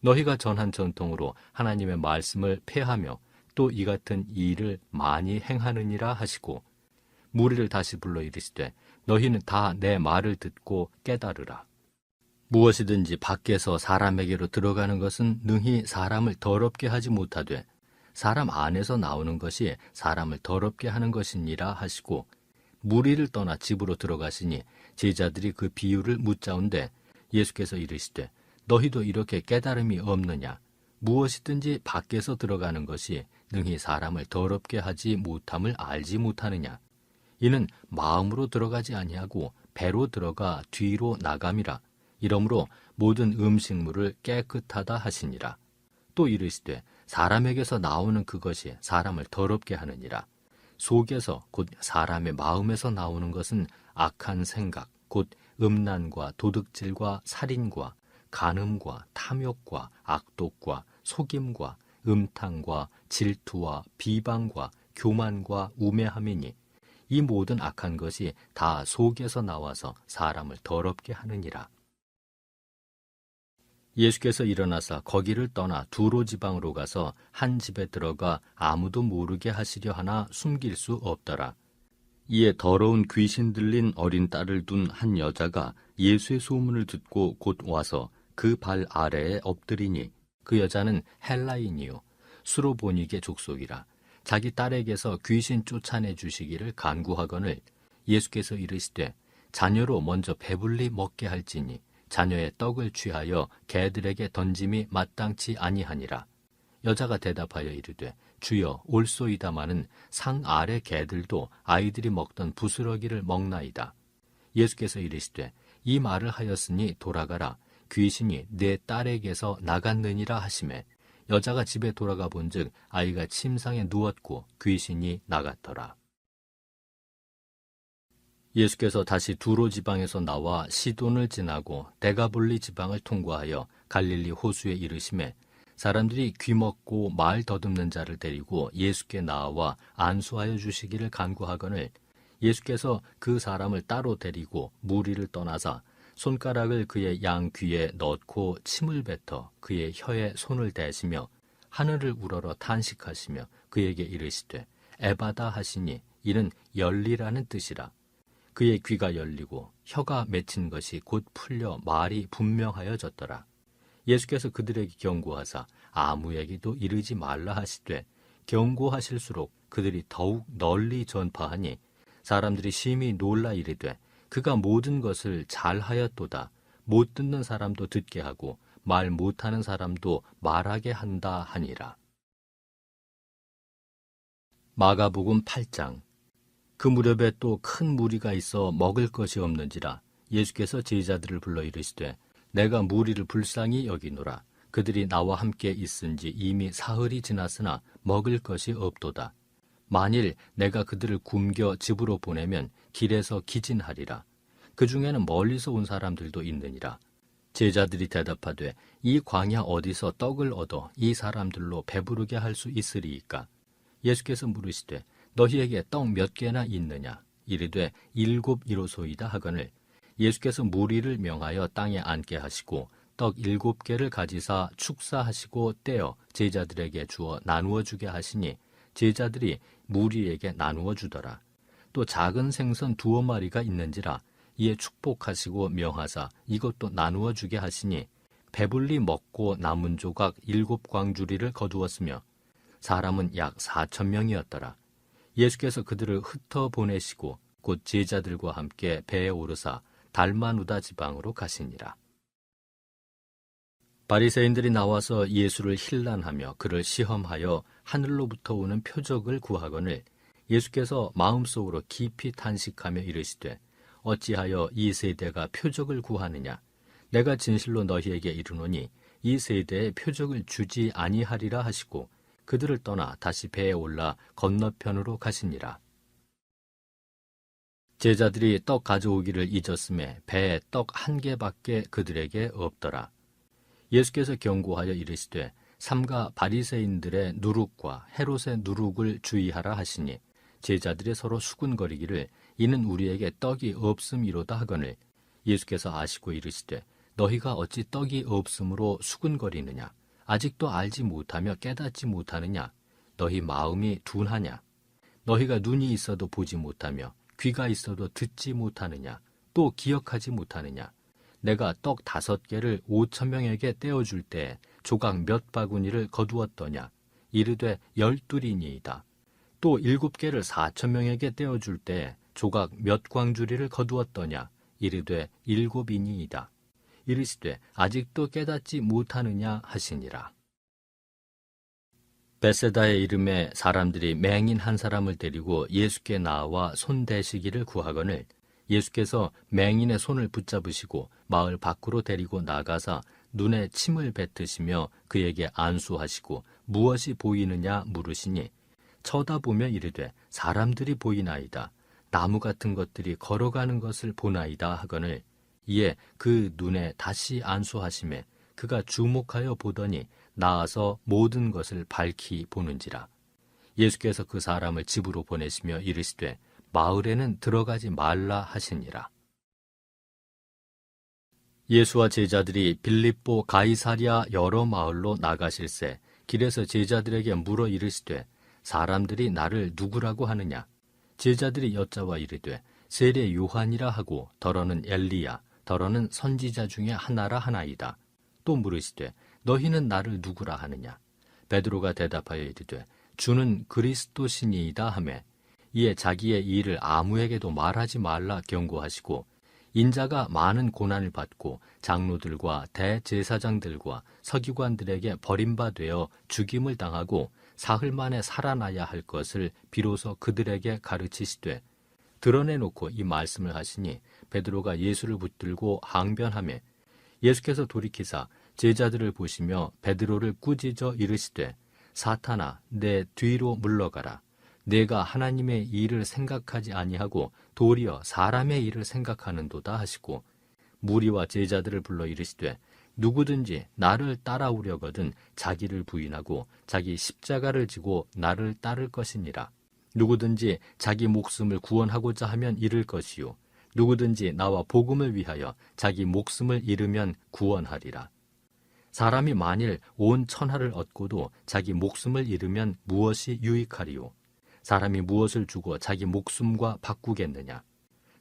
너희가 전한 전통으로 하나님의 말씀을 폐하며 또 이 같은 일을 많이 행하느니라 하시고 무리를 다시 불러 이르시되 너희는 다 내 말을 듣고 깨달으라. 무엇이든지 밖에서 사람에게로 들어가는 것은 능히 사람을 더럽게 하지 못하되 사람 안에서 나오는 것이 사람을 더럽게 하는 것이니라 하시고 무리를 떠나 집으로 들어가시니 제자들이 그 비유를 묻자온데 예수께서 이르시되 너희도 이렇게 깨달음이 없느냐? 무엇이든지 밖에서 들어가는 것이 능히 사람을 더럽게 하지 못함을 알지 못하느냐? 이는 마음으로 들어가지 아니하고 배로 들어가 뒤로 나감이라. 이러므로 모든 음식물을 깨끗하다 하시니라. 또 이르시되 사람에게서 나오는 그것이 사람을 더럽게 하느니라. 속에서 곧 사람의 마음에서 나오는 것은 악한 생각 곧 음란과 도둑질과 살인과 간음과 탐욕과 악독과 속임과 음탕과 질투와 비방과 교만과 우매함이니 이 모든 악한 것이 다 속에서 나와서 사람을 더럽게 하느니라. 예수께서 일어나사 거기를 떠나 두로 지방으로 가서 한 집에 들어가 아무도 모르게 하시려 하나 숨길 수 없더라. 이에 더러운 귀신 들린 어린 딸을 둔 한 여자가 예수의 소문을 듣고 곧 와서 그 발 아래에 엎드리니 그 여자는 헬라인이요 수로보니게 족속이라. 자기 딸에게서 귀신 쫓아내 주시기를 간구하거늘 예수께서 이르시되 자녀로 먼저 배불리 먹게 할지니 자녀의 떡을 취하여 개들에게 던짐이 마땅치 아니하니라. 여자가 대답하여 이르되 주여 올소이다마는 상 아래 개들도 아이들이 먹던 부스러기를 먹나이다. 예수께서 이르시되 이 말을 하였으니 돌아가라. 귀신이 내 딸에게서 나갔느니라 하시매 여자가 집에 돌아가 본즉 아이가 침상에 누웠고 귀신이 나갔더라. 예수께서 다시 두로 지방에서 나와 시돈을 지나고 데가볼리 지방을 통과하여 갈릴리 호수에 이르시매 사람들이 귀먹고 말 더듬는 자를 데리고 예수께 나와 안수하여 주시기를 간구하거늘 예수께서 그 사람을 따로 데리고 무리를 떠나사 손가락을 그의 양 귀에 넣고 침을 뱉어 그의 혀에 손을 대시며 하늘을 우러러 탄식하시며 그에게 이르시되 에바다 하시니 이는 열리라는 뜻이라. 그의 귀가 열리고 혀가 맺힌 것이 곧 풀려 말이 분명하여졌더라. 예수께서 그들에게 경고하사 아무에게도 이르지 말라 하시되 경고하실수록 그들이 더욱 널리 전파하니 사람들이 심히 놀라 이르되 그가 모든 것을 잘하였도다. 못 듣는 사람도 듣게 하고 말 못하는 사람도 말하게 한다 하니라. 마가복음 8장. 그 무렵에 또 큰 무리가 있어 먹을 것이 없는지라 예수께서 제자들을 불러 이르시되 내가 무리를 불쌍히 여기노라. 그들이 나와 함께 있은지 이미 사흘이 지났으나 먹을 것이 없도다. 만일 내가 그들을 굶겨 집으로 보내면 길에서 기진하리라. 그 중에는 멀리서 온 사람들도 있느니라. 제자들이 대답하되 이 광야 어디서 떡을 얻어 이 사람들로 배부르게 할 수 있으리이까? 예수께서 물으시되 너희에게 떡 몇 개나 있느냐? 이르되 7 이로소이다 하거늘 예수께서 무리를 명하여 땅에 앉게 하시고 떡 7개를 가지사 축사하시고 떼어 제자들에게 주어 나누어 주게 하시니 제자들이 무리에게 나누어 주더라. 또 작은 생선 2마리가 있는지라 이에 축복하시고 명하사 이것도 나누어 주게 하시니 배불리 먹고 남은 조각 7광주리를 거두었으며 사람은 약 4,000명이었더라. 예수께서 그들을 흩어 보내시고 곧 제자들과 함께 배에 오르사 달마누다 지방으로 가시니라. 바리새인들이 나와서 예수를 힐난하며 그를 시험하여 하늘로부터 오는 표적을 구하거늘 예수께서 마음속으로 깊이 탄식하며 이르시되 어찌하여 이 세대가 표적을 구하느냐? 내가 진실로 너희에게 이르노니 이 세대에 표적을 주지 아니하리라 하시고 그들을 떠나 다시 배에 올라 건너편으로 가시니라. 제자들이 떡 가져오기를 잊었음에 배에 떡 1개밖에 그들에게 없더라. 예수께서 경고하여 이르시되 삼가 바리새인들의 누룩과 헤롯의 누룩을 주의하라 하시니 제자들이 서로 수군거리기를 이는 우리에게 떡이 없음이로다 하거늘 예수께서 아시고 이르시되 너희가 어찌 떡이 없음으로 수군거리느냐? 아직도 알지 못하며 깨닫지 못하느냐? 너희 마음이 둔하냐? 너희가 눈이 있어도 보지 못하며 귀가 있어도 듣지 못하느냐? 또 기억하지 못하느냐? 내가 떡 5개를 5,000명에게 떼어줄 때 조각 몇 바구니를 거두었더냐? 이르되 12이니이다. 또 7개를 4,000명에게 떼어줄 때 조각 몇 광주리를 거두었더냐? 이르되 7이니이다. 이르시되 아직도 깨닫지 못하느냐 하시니라. 베세다의 이름에 사람들이 맹인 한 사람을 데리고 예수께 나와 손 대시기를 구하거늘 예수께서 맹인의 손을 붙잡으시고 마을 밖으로 데리고 나가사 눈에 침을 뱉으시며 그에게 안수하시고 무엇이 보이느냐 물으시니 쳐다보며 이르되 사람들이 보이나이다. 나무 같은 것들이 걸어가는 것을 보나이다 하거늘 이에 그 눈에 다시 안수하시매 그가 주목하여 보더니 나아서 모든 것을 밝히 보는지라. 예수께서 그 사람을 집으로 보내시며 이르시되 마을에는 들어가지 말라 하시니라. 예수와 제자들이 빌립보 가이사랴 여러 마을로 나가실새 길에서 제자들에게 물어 이르시되 사람들이 나를 누구라고 하느냐? 제자들이 여짜와 이르되 세례 요한이라 하고 더러는 엘리야 더러는 선지자 중에 하나라 하나이다. 또 물으시되 너희는 나를 누구라 하느냐? 베드로가 대답하여 이르되 주는 그리스도시니이다 하매 이에 자기의 일을 아무에게도 말하지 말라 경고하시고 인자가 많은 고난을 받고 장로들과 대제사장들과 서기관들에게 버림받되어 죽임을 당하고 사흘 만에 살아나야 할 것을 비로소 그들에게 가르치시되 드러내놓고 이 말씀을 하시니 베드로가 예수를 붙들고 항변하매 예수께서 돌이키사 제자들을 보시며 베드로를 꾸짖어 이르시되 사탄아 내 뒤로 물러가라. 내가 하나님의 일을 생각하지 아니하고 도리어 사람의 일을 생각하는도다 하시고 무리와 제자들을 불러 이르시되 누구든지 나를 따라오려거든 자기를 부인하고 자기 십자가를 지고 나를 따를 것이니라. 누구든지 자기 목숨을 구원하고자 하면 잃을 것이요 누구든지 나와 복음을 위하여 자기 목숨을 잃으면 구원하리라. 사람이 만일 온 천하를 얻고도 자기 목숨을 잃으면 무엇이 유익하리요? 사람이 무엇을 주고 자기 목숨과 바꾸겠느냐?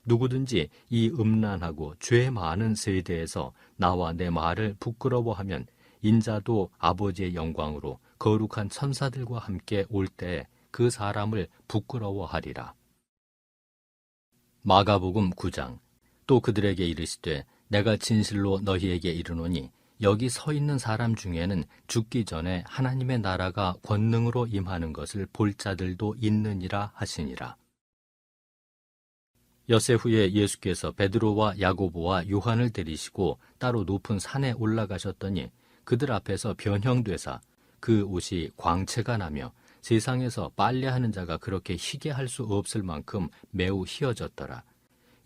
누구든지 이 음란하고 죄 많은 세대에서 나와 내 말을 부끄러워하면 인자도 아버지의 영광으로 거룩한 천사들과 함께 올 때에 그 사람을 부끄러워하리라. 마가복음 9장. 또 그들에게 이르시되 내가 진실로 너희에게 이르노니 여기 서 있는 사람 중에는 죽기 전에 하나님의 나라가 권능으로 임하는 것을 볼 자들도 있느니라 하시니라. 엿새 후에 예수께서 베드로와 야고보와 요한을 데리시고 따로 높은 산에 올라가셨더니 그들 앞에서 변형되사 그 옷이 광채가 나며 세상에서 빨래하는 자가 그렇게 희게 할 수 없을 만큼 매우 희어졌더라.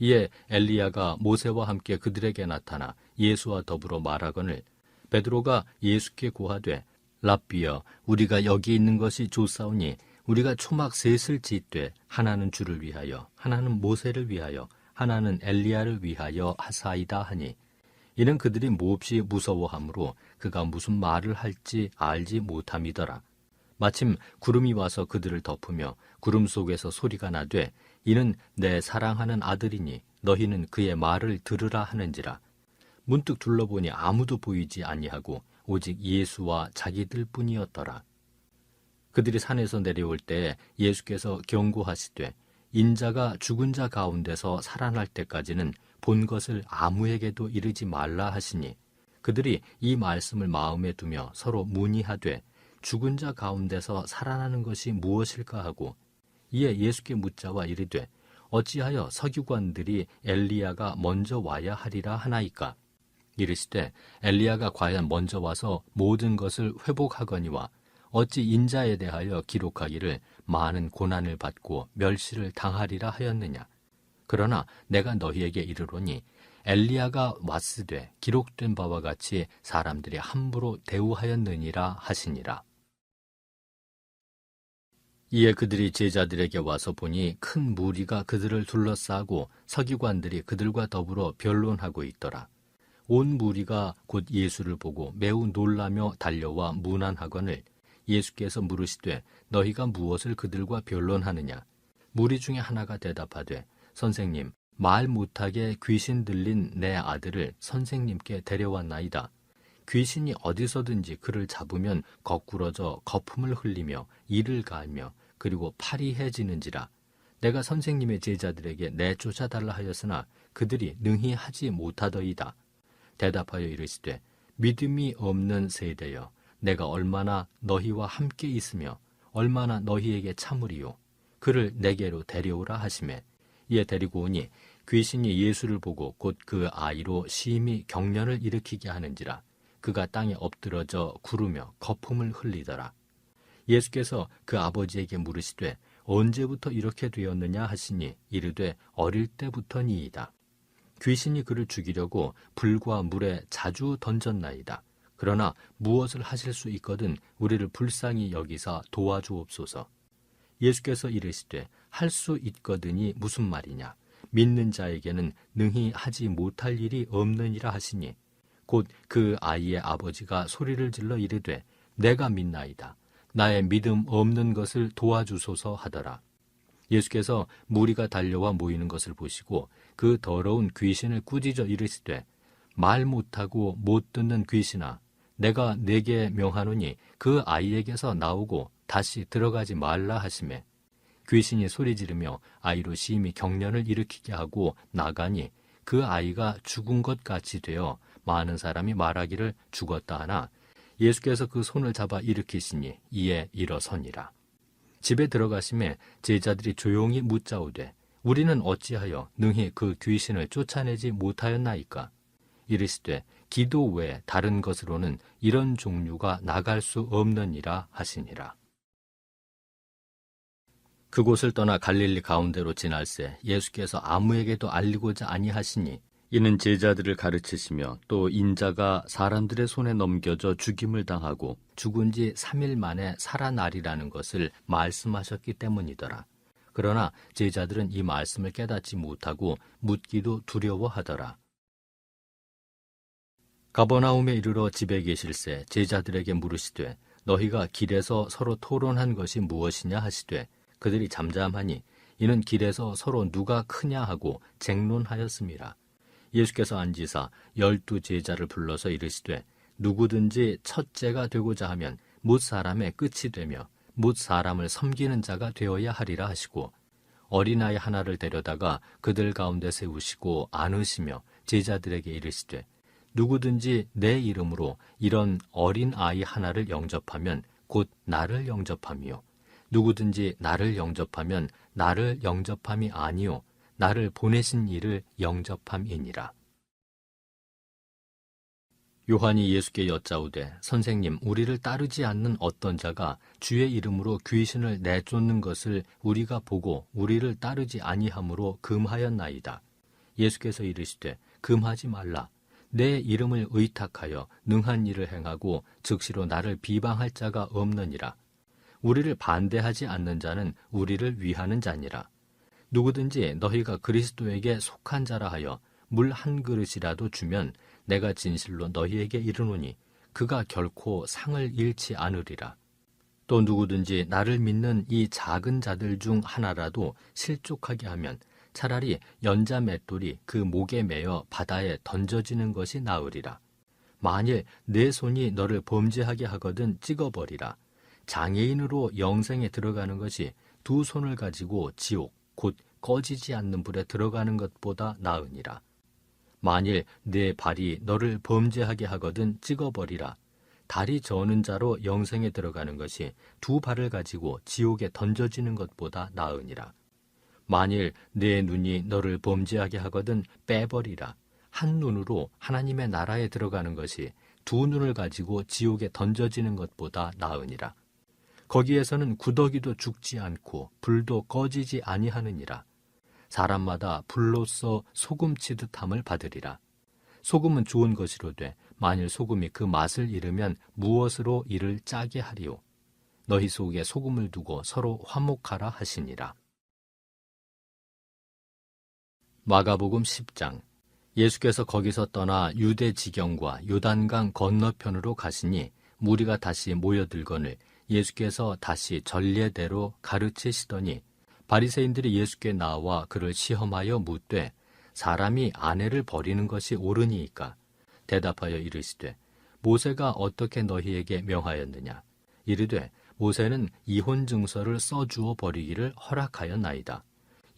이에 엘리야가 모세와 함께 그들에게 나타나 예수와 더불어 말하거늘 베드로가 예수께 고하되 랍비여 우리가 여기 있는 것이 좋사오니 우리가 초막 셋을 짓되 하나는 주를 위하여 하나는 모세를 위하여 하나는 엘리야를 위하여 하사이다 하니 이는 그들이 몹시 무서워하므로 그가 무슨 말을 할지 알지 못함이더라. 마침 구름이 와서 그들을 덮으며 구름 속에서 소리가 나되 이는 내 사랑하는 아들이니 너희는 그의 말을 들으라 하는지라. 문득 둘러보니 아무도 보이지 아니하고 오직 예수와 자기들 뿐이었더라. 그들이 산에서 내려올 때 예수께서 경고하시되 인자가 죽은 자 가운데서 살아날 때까지는 본 것을 아무에게도 이르지 말라 하시니 그들이 이 말씀을 마음에 두며 서로 문의하되 죽은 자 가운데서 살아나는 것이 무엇일까 하고 이에 예수께 묻자와 이르되 어찌하여 서기관들이 엘리야가 먼저 와야 하리라 하나이까? 이르시되 엘리야가 과연 먼저 와서 모든 것을 회복하거니와 어찌 인자에 대하여 기록하기를 많은 고난을 받고 멸시를 당하리라 하였느냐? 그러나 내가 너희에게 이르노니 엘리야가 왔으되 기록된 바와 같이 사람들이 함부로 대우하였느니라 하시니라. 이에 그들이 제자들에게 와서 보니 큰 무리가 그들을 둘러싸고 서기관들이 그들과 더불어 변론하고 있더라. 온 무리가 곧 예수를 보고 매우 놀라며 달려와 문안하거늘 예수께서 물으시되 너희가 무엇을 그들과 변론하느냐? 무리 중에 하나가 대답하되 선생님 말 못하게 귀신 들린 내 아들을 선생님께 데려왔나이다. 귀신이 어디서든지 그를 잡으면 거꾸러져 거품을 흘리며 이를 갈며 그리고 파리해지는지라. 내가 선생님의 제자들에게 내쫓아달라 하였으나 그들이 능히 하지 못하더이다. 대답하여 이르시되 믿음이 없는 세대여 내가 얼마나 너희와 함께 있으며 얼마나 너희에게 참으리요. 그를 내게로 데려오라 하시매 이에 데리고 오니 귀신이 예수를 보고 곧 그 아이로 심히 경련을 일으키게 하는지라. 그가 땅에 엎드러져 구르며 거품을 흘리더라. 예수께서 그 아버지에게 물으시되 언제부터 이렇게 되었느냐 하시니 이르되 어릴 때부터니이다. 귀신이 그를 죽이려고 불과 물에 자주 던졌나이다. 그러나 무엇을 하실 수 있거든 우리를 불쌍히 여기사 도와주옵소서. 예수께서 이르시되 할 수 있거든이 무슨 말이냐? 믿는 자에게는 능히 하지 못할 일이 없느니라 하시니 곧 그 아이의 아버지가 소리를 질러 이르되 내가 믿나이다. 나의 믿음 없는 것을 도와주소서 하더라. 예수께서 무리가 달려와 모이는 것을 보시고 그 더러운 귀신을 꾸짖어 이르시되 말 못하고 못 듣는 귀신아 내가 네게 명하노니 그 아이에게서 나오고 다시 들어가지 말라 하시매 귀신이 소리 지르며 아이로 심히 경련을 일으키게 하고 나가니 그 아이가 죽은 것 같이 되어 많은 사람이 말하기를 죽었다 하나 예수께서 그 손을 잡아 일으키시니 이에 일어서니라. 집에 들어가심에 제자들이 조용히 묻자오되 우리는 어찌하여 능히 그 귀신을 쫓아내지 못하였나이까? 이르시되 기도 외에 다른 것으로는 이런 종류가 나갈 수 없느니라 하시니라. 그곳을 떠나 갈릴리 가운데로 지날새 예수께서 아무에게도 알리고자 아니하시니 이는 제자들을 가르치시며 또 인자가 사람들의 손에 넘겨져 죽임을 당하고 죽은 지 3일 만에 살아나리라는 것을 말씀하셨기 때문이더라. 그러나 제자들은 이 말씀을 깨닫지 못하고 묻기도 두려워하더라. 가버나움에 이르러 집에 계실새 제자들에게 물으시되 너희가 길에서 서로 토론한 것이 무엇이냐 하시되 그들이 잠잠하니 이는 길에서 서로 누가 크냐 하고 쟁론하였음이라. 예수께서 앉으사 12 제자를 불러서 이르시되 누구든지 첫째가 되고자 하면 못 사람의 끝이 되며 못 사람을 섬기는 자가 되어야 하리라 하시고 어린아이 하나를 데려다가 그들 가운데 세우시고 안으시며 제자들에게 이르시되 누구든지 내 이름으로 이런 어린아이 하나를 영접하면 곧 나를 영접함이요 누구든지 나를 영접하면 나를 영접함이 아니요 나를 보내신 이를 영접함이니라. 요한이 예수께 여짜오되 선생님 우리를 따르지 않는 어떤 자가 주의 이름으로 귀신을 내쫓는 것을 우리가 보고 우리를 따르지 아니하므로 금하였나이다. 예수께서 이르시되 금하지 말라. 내 이름을 의탁하여 능한 일을 행하고 즉시로 나를 비방할 자가 없느니라. 우리를 반대하지 않는 자는 우리를 위하는 자니라. 누구든지 너희가 그리스도에게 속한 자라 하여 물 한 그릇이라도 주면 내가 진실로 너희에게 이르노니 그가 결코 상을 잃지 않으리라. 또 누구든지 나를 믿는 이 작은 자들 중 하나라도 실족하게 하면 차라리 연자 맷돌이 그 목에 매어 바다에 던져지는 것이 나으리라. 만일 내 손이 너를 범죄하게 하거든 찍어버리라. 장애인으로 영생에 들어가는 것이 2 손을 가지고 지옥 곧 꺼지지 않는 불에 들어가는 것보다 나으니라. 만일 내 발이 너를 범죄하게 하거든 찍어버리라. 다리 저는 자로 영생에 들어가는 것이 2 발을 가지고 지옥에 던져지는 것보다 나으니라. 만일 내 눈이 너를 범죄하게 하거든 빼버리라. 한 눈으로 하나님의 나라에 들어가는 것이 2 눈을 가지고 지옥에 던져지는 것보다 나으니라. 거기에서는 구더기도 죽지 않고 불도 꺼지지 아니하느니라. 사람마다 불로써 소금치듯 함을 받으리라. 소금은 좋은 것이로되 만일 소금이 그 맛을 잃으면 무엇으로 이를 짜게 하리요. 너희 속에 소금을 두고 서로 화목하라 하시니라. 마가복음 10장. 예수께서 거기서 떠나 유대 지경과 요단강 건너편으로 가시니 무리가 다시 모여들거늘 예수께서 다시 전례대로 가르치시더니 바리새인들이 예수께 나와 그를 시험하여 묻되 사람이 아내를 버리는 것이 옳으니이까? 대답하여 이르시되 모세가 어떻게 너희에게 명하였느냐? 이르되 모세는 이혼 증서를 써주어 버리기를 허락하였나이다.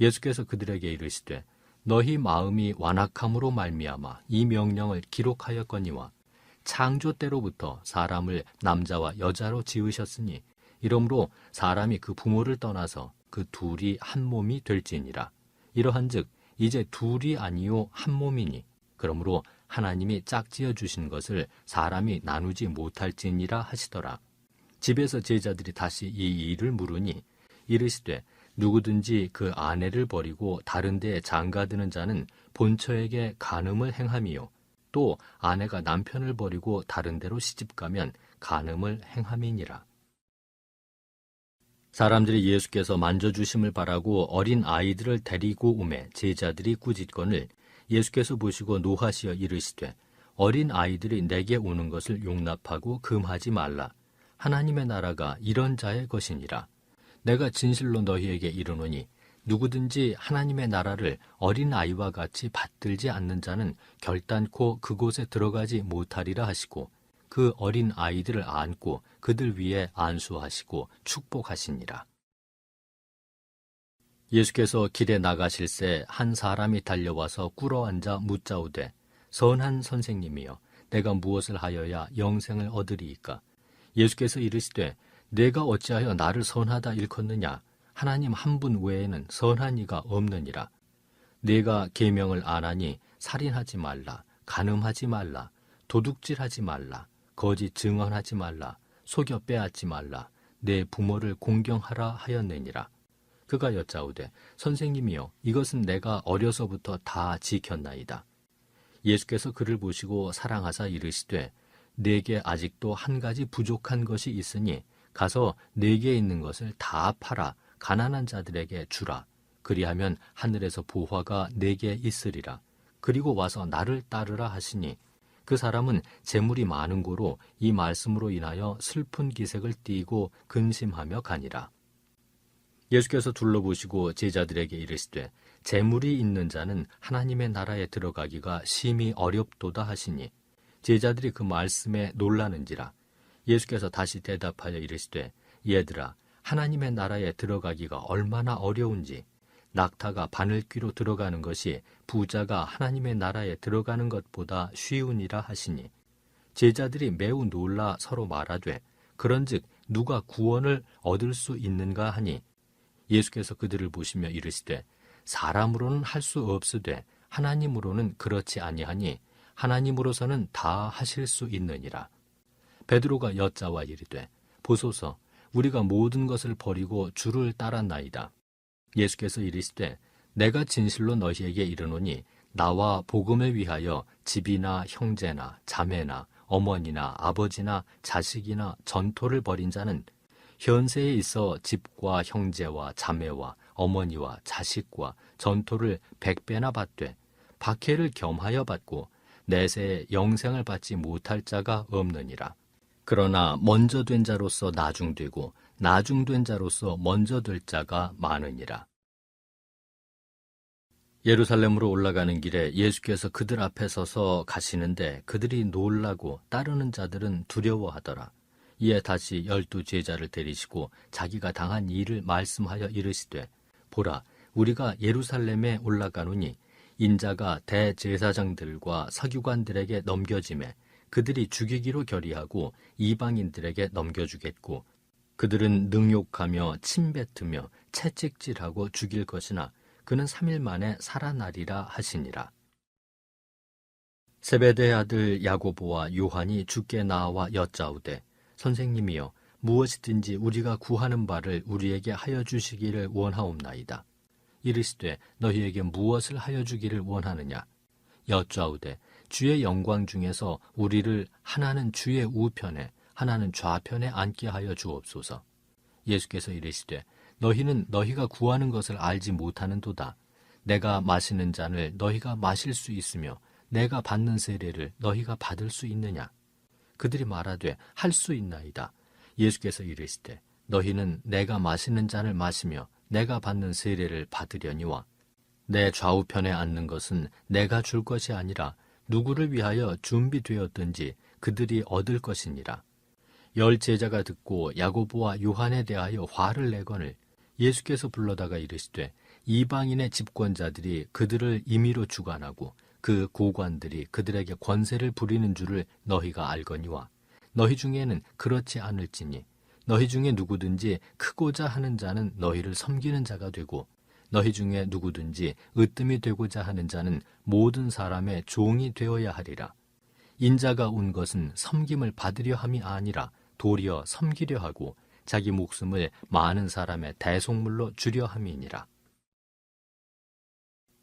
예수께서 그들에게 이르시되 너희 마음이 완악함으로 말미암아 이 명령을 기록하였거니와 창조 때로부터 사람을 남자와 여자로 지으셨으니 이러므로 사람이 그 부모를 떠나서 그 둘이 한 몸이 될지니라. 이러한즉 이제 둘이 아니요 한 몸이니 그러므로 하나님이 짝지어 주신 것을 사람이 나누지 못할지니라 하시더라. 집에서 제자들이 다시 이 일을 물으니 이르시되 누구든지 그 아내를 버리고 다른 데에 장가드는 자는 본처에게 간음을 행함이요 또 아내가 남편을 버리고 다른 데로 시집가면 간음을 행함이니라. 사람들이 예수께서 만져주심을 바라고 어린 아이들을 데리고 오매 제자들이 꾸짖거늘 예수께서 보시고 노하시어 이르시되 어린 아이들이 내게 오는 것을 용납하고 금하지 말라. 하나님의 나라가 이런 자의 것이니라. 내가 진실로 너희에게 이르노니 누구든지 하나님의 나라를 어린 아이와 같이 받들지 않는 자는 결단코 그곳에 들어가지 못하리라 하시고 그 어린 아이들을 안고 그들 위에 안수하시고 축복하시니라. 예수께서 길에 나가실새 한 사람이 달려와서 꿇어앉아 묻자오되 선한 선생님이여 내가 무엇을 하여야 영생을 얻으리이까? 예수께서 이르시되 내가 어찌하여 나를 선하다 일컫느냐? 하나님 한 분 외에는 선한 이가 없느니라. 내가 계명을 안 하니 살인하지 말라, 간음하지 말라, 도둑질하지 말라, 거짓 증언하지 말라, 속여 빼앗지 말라, 내 부모를 공경하라 하였느니라. 그가 여짜오되 선생님이여 이것은 내가 어려서부터 다 지켰나이다. 예수께서 그를 보시고 사랑하사 이르시되 네게 아직도 한 가지 부족한 것이 있으니 가서 네게 있는 것을 다 팔아 가난한 자들에게 주라. 그리하면 하늘에서 보화가 네게 있으리라. 그리고 와서 나를 따르라 하시니 그 사람은 재물이 많은 고로 이 말씀으로 인하여 슬픈 기색을 띠고 근심하며 가니라. 예수께서 둘러보시고 제자들에게 이르시되 재물이 있는 자는 하나님의 나라에 들어가기가 심히 어렵도다 하시니 제자들이 그 말씀에 놀라는지라. 예수께서 다시 대답하여 이르시되 얘들아, 하나님의 나라에 들어가기가 얼마나 어려운지 낙타가 바늘귀로 들어가는 것이 부자가 하나님의 나라에 들어가는 것보다 쉬우니라 하시니 제자들이 매우 놀라 서로 말하되 그런즉 누가 구원을 얻을 수 있는가 하니 예수께서 그들을 보시며 이르시되 사람으로는 할 수 없으되 하나님으로는 그렇지 아니하니 하나님으로서는 다 하실 수 있느니라. 베드로가 여짜와 이르되 보소서, 우리가 모든 것을 버리고 주를 따랐나이다. 예수께서 이르시되 내가 진실로 너희에게 이르노니 나와 복음을 위하여 집이나 형제나 자매나 어머니나 아버지나 자식이나 전토를 벌인 자는 현세에 있어 집과 형제와 자매와 어머니와 자식과 전토를 100배나 받되 박해를 겸하여 받고 내세에 영생을 받지 못할 자가 없느니라. 그러나 먼저 된 자로서 나중되고 나중된 자로서 먼저 될 자가 많으니라. 예루살렘으로 올라가는 길에 예수께서 그들 앞에 서서 가시는데 그들이 놀라고 따르는 자들은 두려워하더라. 이에 다시 12 제자를 데리시고 자기가 당한 일을 말씀하여 이르시되 보라, 우리가 예루살렘에 올라가노니 인자가 대제사장들과 서기관들에게 넘겨지매 그들이 죽이기로 결의하고 이방인들에게 넘겨주겠고 그들은 능욕하며 침뱉으며 채찍질하고 죽일 것이나 그는 3일 만에 살아나리라 하시니라. 세베대의 아들 야고보와 요한이 주께 나와 여짜오되 선생님이여, 무엇이든지 우리가 구하는 바를 우리에게 하여 주시기를 원하옵나이다. 이르시되 너희에게 무엇을 하여 주기를 원하느냐? 여짜오되 주의 영광 중에서 우리를 하나는 주의 우편에 하나는 좌편에 앉게 하여 주옵소서. 예수께서 이르시되 너희는 너희가 구하는 것을 알지 못하는도다. 내가 마시는 잔을 너희가 마실 수 있으며 내가 받는 세례를 너희가 받을 수 있느냐? 그들이 말하되 할 수 있나이다. 예수께서 이르시되 너희는 내가 마시는 잔을 마시며 내가 받는 세례를 받으려니와 내 좌우편에 앉는 것은 내가 줄 것이 아니라 누구를 위하여 준비되었든지 그들이 얻을 것이니라. 10 제자가 듣고 야고보와 요한에 대하여 화를 내거늘 예수께서 불러다가 이르시되 이방인의 집권자들이 그들을 임의로 주관하고 그 고관들이 그들에게 권세를 부리는 줄을 너희가 알거니와 너희 중에는 그렇지 않을지니 너희 중에 누구든지 크고자 하는 자는 너희를 섬기는 자가 되고 너희 중에 누구든지 으뜸이 되고자 하는 자는 모든 사람의 종이 되어야 하리라. 인자가 온 것은 섬김을 받으려 함이 아니라 도리어 섬기려 하고 자기 목숨을 많은 사람의 대속물로 주려 함이니라.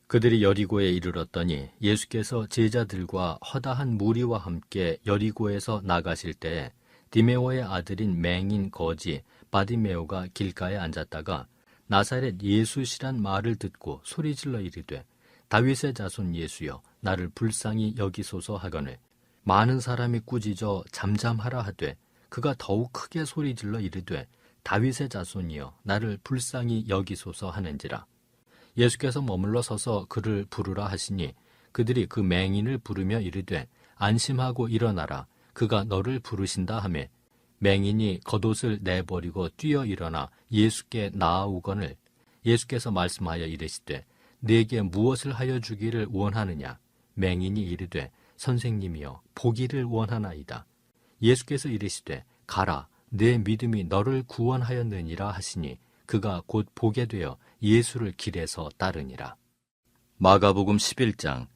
그들이 여리고에 이르렀더니 예수께서 제자들과 허다한 무리와 함께 여리고에서 나가실 때에 디메오의 아들인 맹인 거지 바디메오가 길가에 앉았다가 나사렛 예수시란 말을 듣고 소리질러 이르되 다윗의 자손 예수여, 나를 불쌍히 여기소서 하거늘 많은 사람이 꾸짖어 잠잠하라 하되 그가 더욱 크게 소리질러 이르되 다윗의 자손이여, 나를 불쌍히 여기소서 하는지라. 예수께서 머물러 서서 그를 부르라 하시니 그들이 그 맹인을 부르며 이르되 안심하고 일어나라, 그가 너를 부르신다 하며 맹인이 겉옷을 내버리고 뛰어 일어나 예수께 나아오거늘 예수께서 말씀하여 이르시되 네게 무엇을 하여 주기를 원하느냐? 맹인이 이르되 선생님이여, 보기를 원하나이다. 예수께서 이르시되 가라, 내 믿음이 너를 구원하였느니라 하시니 그가 곧 보게 되어 예수를 길에서 따르니라. 마가복음 11장.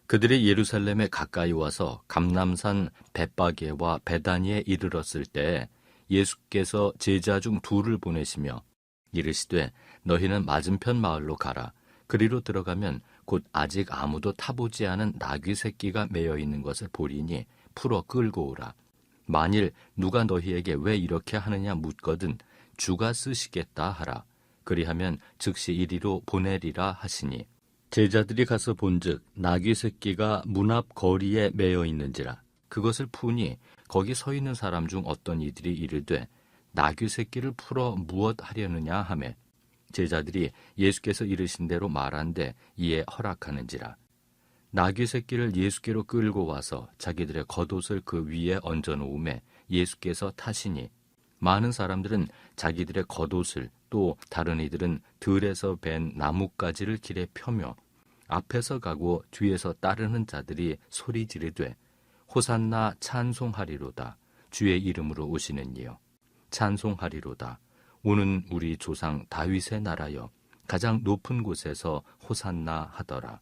그들이 예루살렘에 가까이 와서 감람산 벳바게와 베다니에 이르렀을 때 예수께서 제자 중 2를 보내시며 이르시되 너희는 맞은편 마을로 가라. 그리로 들어가면 곧 아직 아무도 타보지 않은 나귀 새끼가 매여 있는 것을 보리니 풀어 끌고 오라. 만일 누가 너희에게 왜 이렇게 하느냐 묻거든 주가 쓰시겠다 하라. 그리하면 즉시 이리로 보내리라 하시니, 제자들이 가서 본즉 나귀 새끼가 문 앞 거리에 매여 있는지라. 그것을 푸니 거기 서 있는 사람 중 어떤 이들이 이르되 나귀 새끼를 풀어 무엇 하려느냐 하매, 제자들이 예수께서 이르신 대로 말한데 이에 허락하는지라. 나귀 새끼를 예수께로 끌고 와서 자기들의 겉옷을 그 위에 얹어 놓음에 예수께서 타시니, 많은 사람들은 자기들의 겉옷을, 또 다른 이들은 들에서 벤 나뭇가지를 길에 펴며 앞에서 가고 뒤에서 따르는 자들이 소리 지르되 호산나 찬송하리로다. 주의 이름으로 오시는 이여 찬송하리로다. 오는 우리 조상 다윗의 나라여 가장 높은 곳에서 호산나 하더라.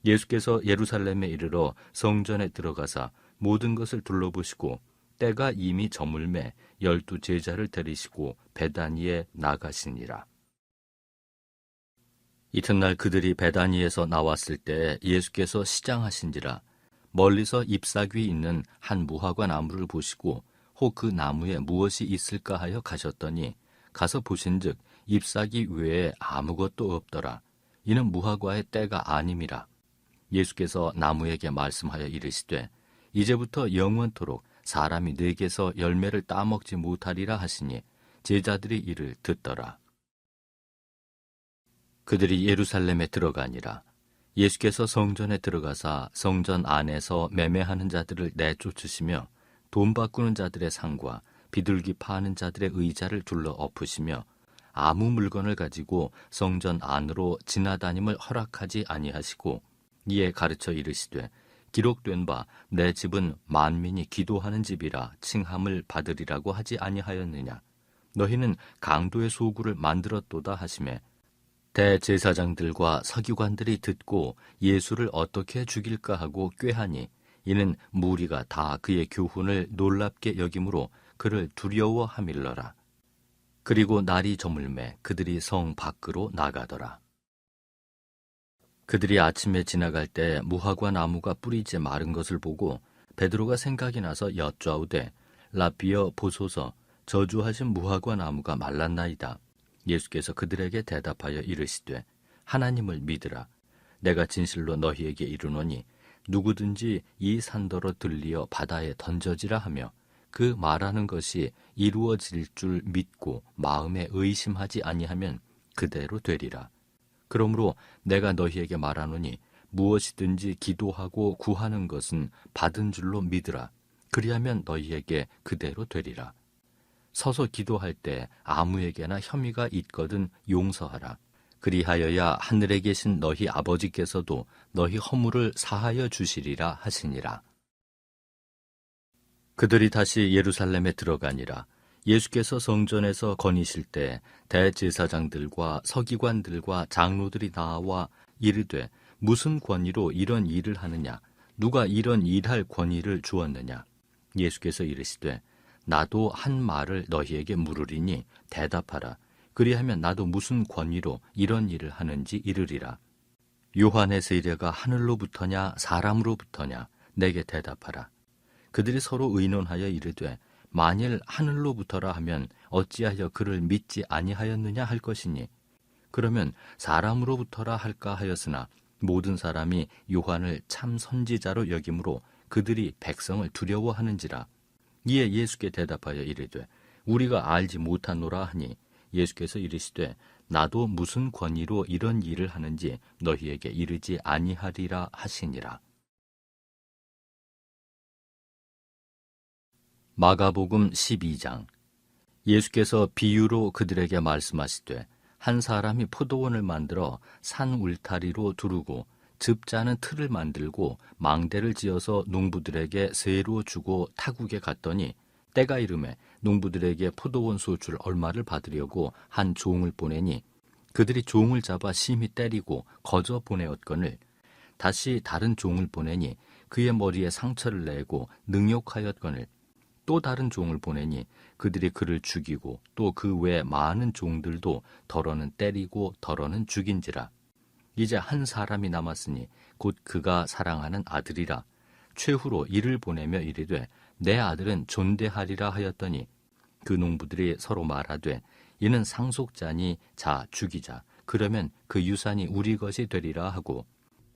예수께서 예루살렘에 이르러 성전에 들어가사 모든 것을 둘러보시고 때가 이미 저물매 12 제자를 데리시고 베다니에 나가시니라. 이튿날 그들이 베다니에서 나왔을 때 예수께서 시장하신지라. 멀리서 잎사귀 있는 한 무화과 나무를 보시고 혹 그 나무에 무엇이 있을까 하여 가셨더니 가서 보신즉 잎사귀 외에 아무것도 없더라. 이는 무화과의 때가 아님이라. 예수께서 나무에게 말씀하여 이르시되 이제부터 영원토록 사람이 네게서 열매를 따먹지 못하리라 하시니 제자들이 이를 듣더라. 그들이 예루살렘에 들어가니라. 예수께서 성전에 들어가사 성전 안에서 매매하는 자들을 내쫓으시며 돈 바꾸는 자들의 상과 비둘기 파는 자들의 의자를 둘러 엎으시며 아무 물건을 가지고 성전 안으로 지나다님을 허락하지 아니하시고, 이에 가르쳐 이르시되 기록된 바 내 집은 만민이 기도하는 집이라 칭함을 받으리라고 하지 아니하였느냐. 너희는 강도의 소굴을 만들었도다 하시매, 대제사장들과 서기관들이 듣고 예수를 어떻게 죽일까 하고 꾀하니, 이는 무리가 다 그의 교훈을 놀랍게 여김으로 그를 두려워하밀러라. 그리고 날이 저물매 그들이 성 밖으로 나가더라. 그들이 아침에 지나갈 때 무화과 나무가 뿌리째 마른 것을 보고 베드로가 생각이 나서 여쭈아오되 라비여 보소서, 저주하신 무화과 나무가 말랐나이다. 예수께서 그들에게 대답하여 이르시되 하나님을 믿으라. 내가 진실로 너희에게 이르노니 누구든지 이 산더러 들리어 바다에 던져지라 하며 그 말하는 것이 이루어질 줄 믿고 마음에 의심하지 아니하면 그대로 되리라. 그러므로 내가 너희에게 말하노니 무엇이든지 기도하고 구하는 것은 받은 줄로 믿으라. 그리하면 너희에게 그대로 되리라. 서서 기도할 때 아무에게나 혐의가 있거든 용서하라. 그리하여야 하늘에 계신 너희 아버지께서도 너희 허물을 사하여 주시리라 하시니라. 그들이 다시 예루살렘에 들어가니라. 예수께서 성전에서 거니실 때 대제사장들과 서기관들과 장로들이 나와 이르되 무슨 권위로 이런 일을 하느냐? 누가 이런 일할 권위를 주었느냐? 예수께서 이르시되 나도 한 말을 너희에게 물으리니 대답하라. 그리하면 나도 무슨 권위로 이런 일을 하는지 이르리라. 요한의 세례가 하늘로부터냐 사람으로부터냐? 내게 대답하라. 그들이 서로 의논하여 이르되 만일 하늘로부터라 하면 어찌하여 그를 믿지 아니하였느냐 할 것이니, 그러면 사람으로부터라 할까 하였으나 모든 사람이 요한을 참 선지자로 여김으로 그들이 백성을 두려워하는지라. 이에 예수께 대답하여 이르되 우리가 알지 못하노라 하니, 예수께서 이르시되 나도 무슨 권위로 이런 일을 하는지 너희에게 이르지 아니하리라 하시니라. 마가복음 12장. 예수께서 비유로 그들에게 말씀하시되 한 사람이 포도원을 만들어 산 울타리로 두르고 즙 짜는 틀을 만들고 망대를 지어서 농부들에게 세로 주고 타국에 갔더니 때가 이르매 농부들에게 포도원 소출 얼마를 받으려고 한 종을 보내니 그들이 종을 잡아 심히 때리고 거저 보내었거늘 다시 다른 종을 보내니 그의 머리에 상처를 내고 능욕하였거늘 또 다른 종을 보내니 그들이 그를 죽이고 또 그 외 많은 종들도 덜어는 때리고 덜어는 죽인지라. 이제 한 사람이 남았으니 곧 그가 사랑하는 아들이라. 최후로 이를 보내며 이르되 내 아들은 존대하리라 하였더니 그 농부들이 서로 말하되 이는 상속자니 자 죽이자. 그러면 그 유산이 우리 것이 되리라 하고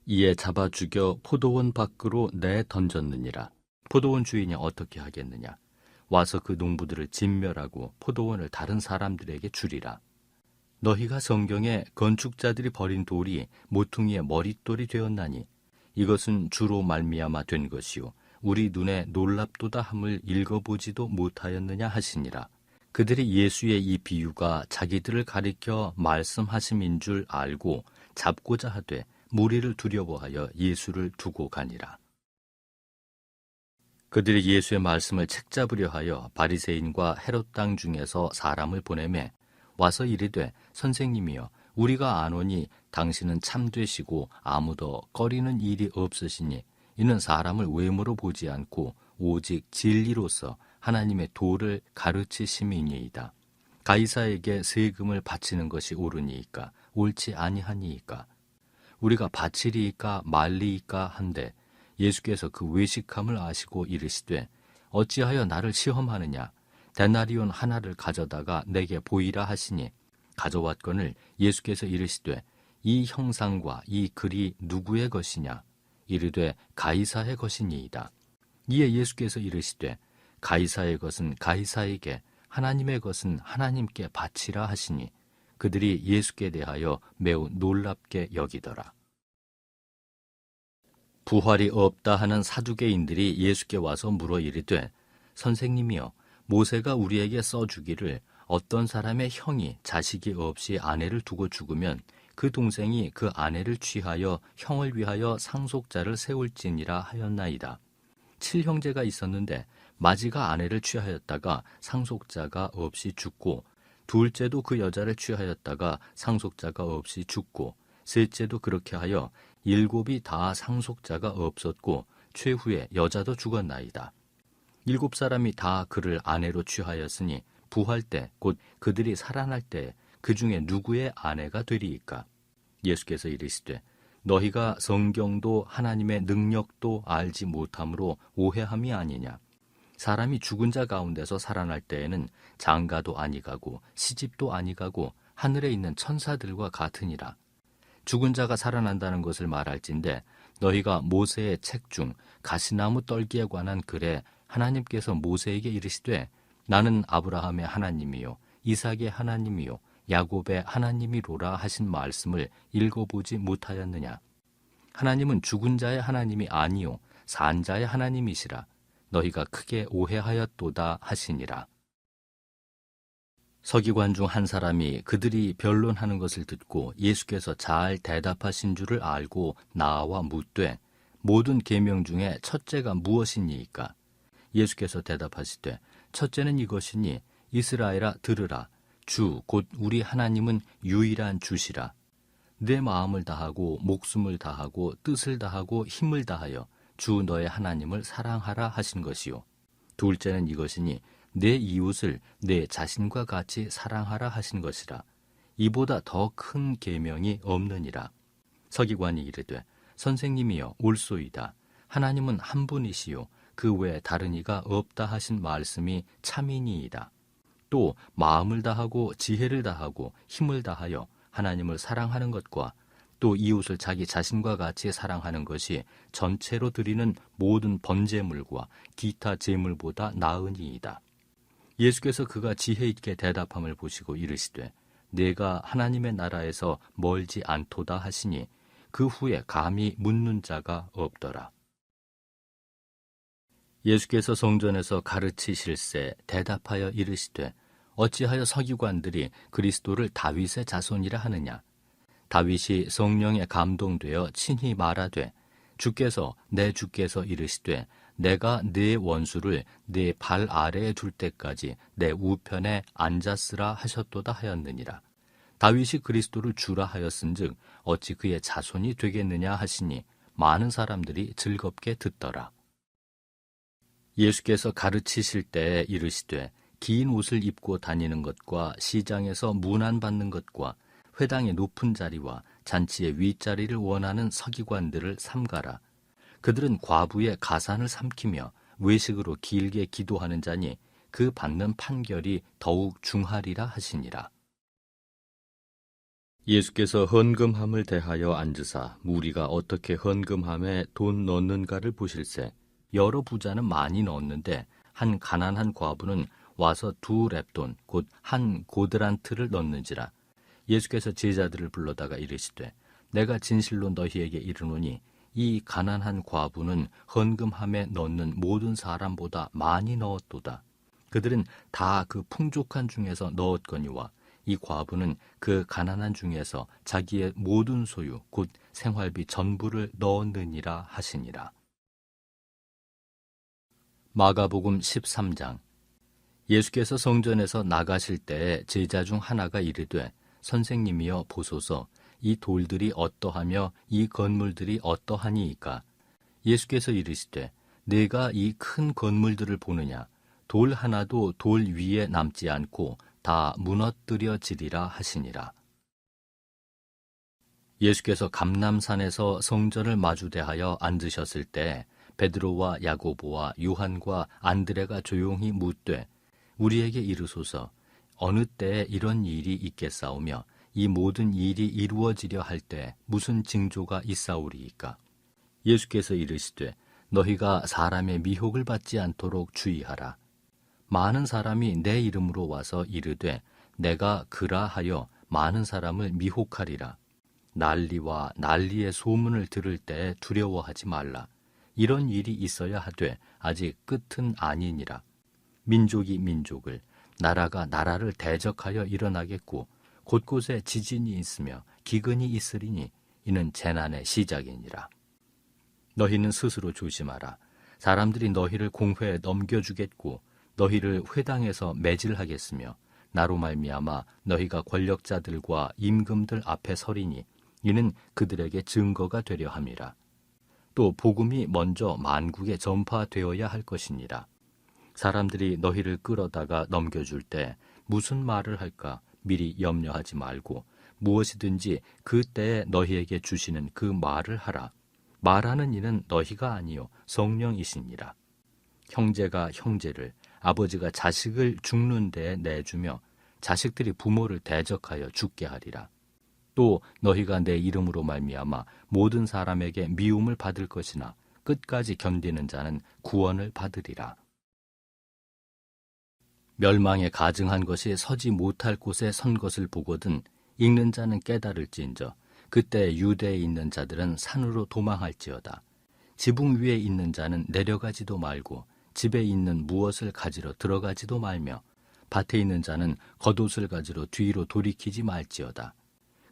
이에 잡아 죽여 포도원 밖으로 내 던졌느니라. 포도원 주인이 어떻게 하겠느냐? 와서 그 농부들을 진멸하고 포도원을 다른 사람들에게 주리라. 너희가 성경에 건축자들이 버린 돌이 모퉁이의 머릿돌이 되었나니 이것은 주로 말미암아 된 것이요 우리 눈에 놀랍도다 함을 읽어보지도 못하였느냐 하시니라. 그들이 예수의 이 비유가 자기들을 가리켜 말씀하심인 줄 알고 잡고자 하되 무리를 두려워하여 예수를 두고 가니라. 그들이 예수의 말씀을 책잡으려 하여 바리새인과 헤롯 땅 중에서 사람을 보내매 와서 이르되 선생님이여 우리가 아노니 당신은 참되시고 아무도 꺼리는 일이 없으시니 이는 사람을 외모로 보지 않고 오직 진리로서 하나님의 도를 가르치심이니이다. 가이사에게 세금을 바치는 것이 옳으니이까 옳지 아니하니이까 우리가 바치리이까 말리이까 한데 예수께서 그 외식함을 아시고 이르시되 어찌하여 나를 시험하느냐 데나리온 하나를 가져다가 내게 보이라 하시니 가져왔거늘 예수께서 이르시되 이 형상과 이 글이 누구의 것이냐 이르되 가이사의 것이니이다. 이에 예수께서 이르시되 가이사의 것은 가이사에게 하나님의 것은 하나님께 바치라 하시니 그들이 예수께 대하여 매우 놀랍게 여기더라. 부활이 없다 하는 사두개인들이 예수께 와서 물어 이르되 선생님이여 모세가 우리에게 써주기를 어떤 사람의 형이 자식이 없이 아내를 두고 죽으면 그 동생이 그 아내를 취하여 형을 위하여 상속자를 세울지니라 하였나이다. 7형제가 있었는데 마지가 아내를 취하였다가 상속자가 없이 죽고 둘째도 그 여자를 취하였다가 상속자가 없이 죽고 셋째도 그렇게 하여 7이 다 상속자가 없었고 최후에 여자도 죽었나이다. 7사람이 다 그를 아내로 취하였으니 부활 때 곧 그들이 살아날 때 그 중에 누구의 아내가 되리이까? 예수께서 이르시되 너희가 성경도 하나님의 능력도 알지 못함으로 오해함이 아니냐. 사람이 죽은 자 가운데서 살아날 때에는 장가도 아니가고 시집도 아니가고 하늘에 있는 천사들과 같으니라. 죽은 자가 살아난다는 것을 말할진대 너희가 모세의 책 중 가시나무 떨기에 관한 글에 하나님께서 모세에게 이르시되 나는 아브라함의 하나님이요 이삭의 하나님이요 야곱의 하나님이로라 하신 말씀을 읽어보지 못하였느냐. 하나님은 죽은 자의 하나님이 아니요 산 자의 하나님이시라. 너희가 크게 오해하였도다 하시니라. 서기관 중 한 사람이 그들이 변론하는 것을 듣고 예수께서 잘 대답하신 줄을 알고 나와 묻되 모든 계명 중에 첫째가 무엇이니이까? 예수께서 대답하시되 첫째는 이것이니 이스라엘아 들으라. 주 곧 우리 하나님은 유일한 주시라. 내 마음을 다하고 목숨을 다하고 뜻을 다하고 힘을 다하여 주 너의 하나님을 사랑하라 하신 것이요. 둘째는 이것이니 내 이웃을 내 자신과 같이 사랑하라 하신 것이라. 이보다 더 큰 계명이 없느니라. 서기관이 이르되 선생님이여 옳소이다. 하나님은 한 분이시요 그 외에 다른 이가 없다 하신 말씀이 참이니이다. 또 마음을 다하고 지혜를 다하고 힘을 다하여 하나님을 사랑하는 것과 또 이웃을 자기 자신과 같이 사랑하는 것이 전체로 드리는 모든 번제물과 기타 제물보다 나으니이다. 예수께서 그가 지혜 있게 대답함을 보시고 이르시되 내가 하나님의 나라에서 멀지 않도다 하시니 그 후에 감히 묻는 자가 없더라. 예수께서 성전에서 가르치실새 대답하여 이르시되 어찌하여 서기관들이 그리스도를 다윗의 자손이라 하느냐. 다윗이 성령에 감동되어 친히 말하되 주께서 내 주께서 이르시되 내가 네 원수를 네 발 아래에 둘 때까지 내 우편에 앉았으라 하셨도다 하였느니라. 다윗이 그리스도를 주라 하였은즉 어찌 그의 자손이 되겠느냐 하시니 많은 사람들이 즐겁게 듣더라. 예수께서 가르치실 때에 이르시되 긴 옷을 입고 다니는 것과 시장에서 문안받는 것과 회당의 높은 자리와 잔치의 윗자리를 원하는 서기관들을 삼가라. 그들은 과부의 가산을 삼키며 외식으로 길게 기도하는 자니 그 받는 판결이 더욱 중하리라 하시니라. 예수께서 헌금함을 대하여 앉으사 무리가 어떻게 헌금함에 돈 넣는가를 보실세. 여러 부자는 많이 넣었는데 한 가난한 과부는 와서 2렙돈 곧 한 고드란트를 넣는지라. 예수께서 제자들을 불러다가 이르시되 내가 진실로 너희에게 이르노니 이 가난한 과부는 헌금함에 넣는 모든 사람보다 많이 넣었도다. 그들은 다 그 풍족한 중에서 넣었거니와 이 과부는 그 가난한 중에서 자기의 모든 소유 곧 생활비 전부를 넣었느니라 하시니라. 마가복음 13장. 예수께서 성전에서 나가실 때에 제자 중 하나가 이르되 선생님이여 보소서 이 돌들이 어떠하며 이 건물들이 어떠하니이까. 예수께서 이르시되 내가 이 큰 건물들을 보느냐. 돌 하나도 돌 위에 남지 않고 다 무너뜨려지리라 하시니라. 예수께서 감람산에서 성전을 마주대하여 앉으셨을 때 베드로와 야고보와 요한과 안드레가 조용히 묻되 우리에게 이르소서 어느 때에 이런 일이 있겠사오며 이 모든 일이 이루어지려 할 때 무슨 징조가 있사오리이까. 예수께서 이르시되 너희가 사람의 미혹을 받지 않도록 주의하라. 많은 사람이 내 이름으로 와서 이르되 내가 그라 하여 많은 사람을 미혹하리라. 난리와 난리의 소문을 들을 때 두려워하지 말라. 이런 일이 있어야 하되 아직 끝은 아니니라. 민족이 민족을, 나라가 나라를 대적하여 일어나겠고 곳곳에 지진이 있으며 기근이 있으리니 이는 재난의 시작이니라. 너희는 스스로 조심하라. 사람들이 너희를 공회에 넘겨주겠고 너희를 회당에서 매질하겠으며 나로 말미암아 너희가 권력자들과 임금들 앞에 서리니 이는 그들에게 증거가 되려 함이라. 또 복음이 먼저 만국에 전파되어야 할 것이니라. 사람들이 너희를 끌어다가 넘겨줄 때 무슨 말을 할까 미리 염려하지 말고 무엇이든지 그때에 너희에게 주시는 그 말을 하라. 말하는 이는 너희가 아니요 성령이시니라. 형제가 형제를, 아버지가 자식을 죽는 데에 내주며 자식들이 부모를 대적하여 죽게 하리라. 또 너희가 내 이름으로 말미암아 모든 사람에게 미움을 받을 것이나 끝까지 견디는 자는 구원을 받으리라. 멸망에 가증한 것이 서지 못할 곳에 선 것을 보거든 읽는 자는 깨달을지인저 그때 유대에 있는 자들은 산으로 도망할지어다. 지붕 위에 있는 자는 내려가지도 말고 집에 있는 무엇을 가지러 들어가지도 말며 밭에 있는 자는 겉옷을 가지러 뒤로 돌이키지 말지어다.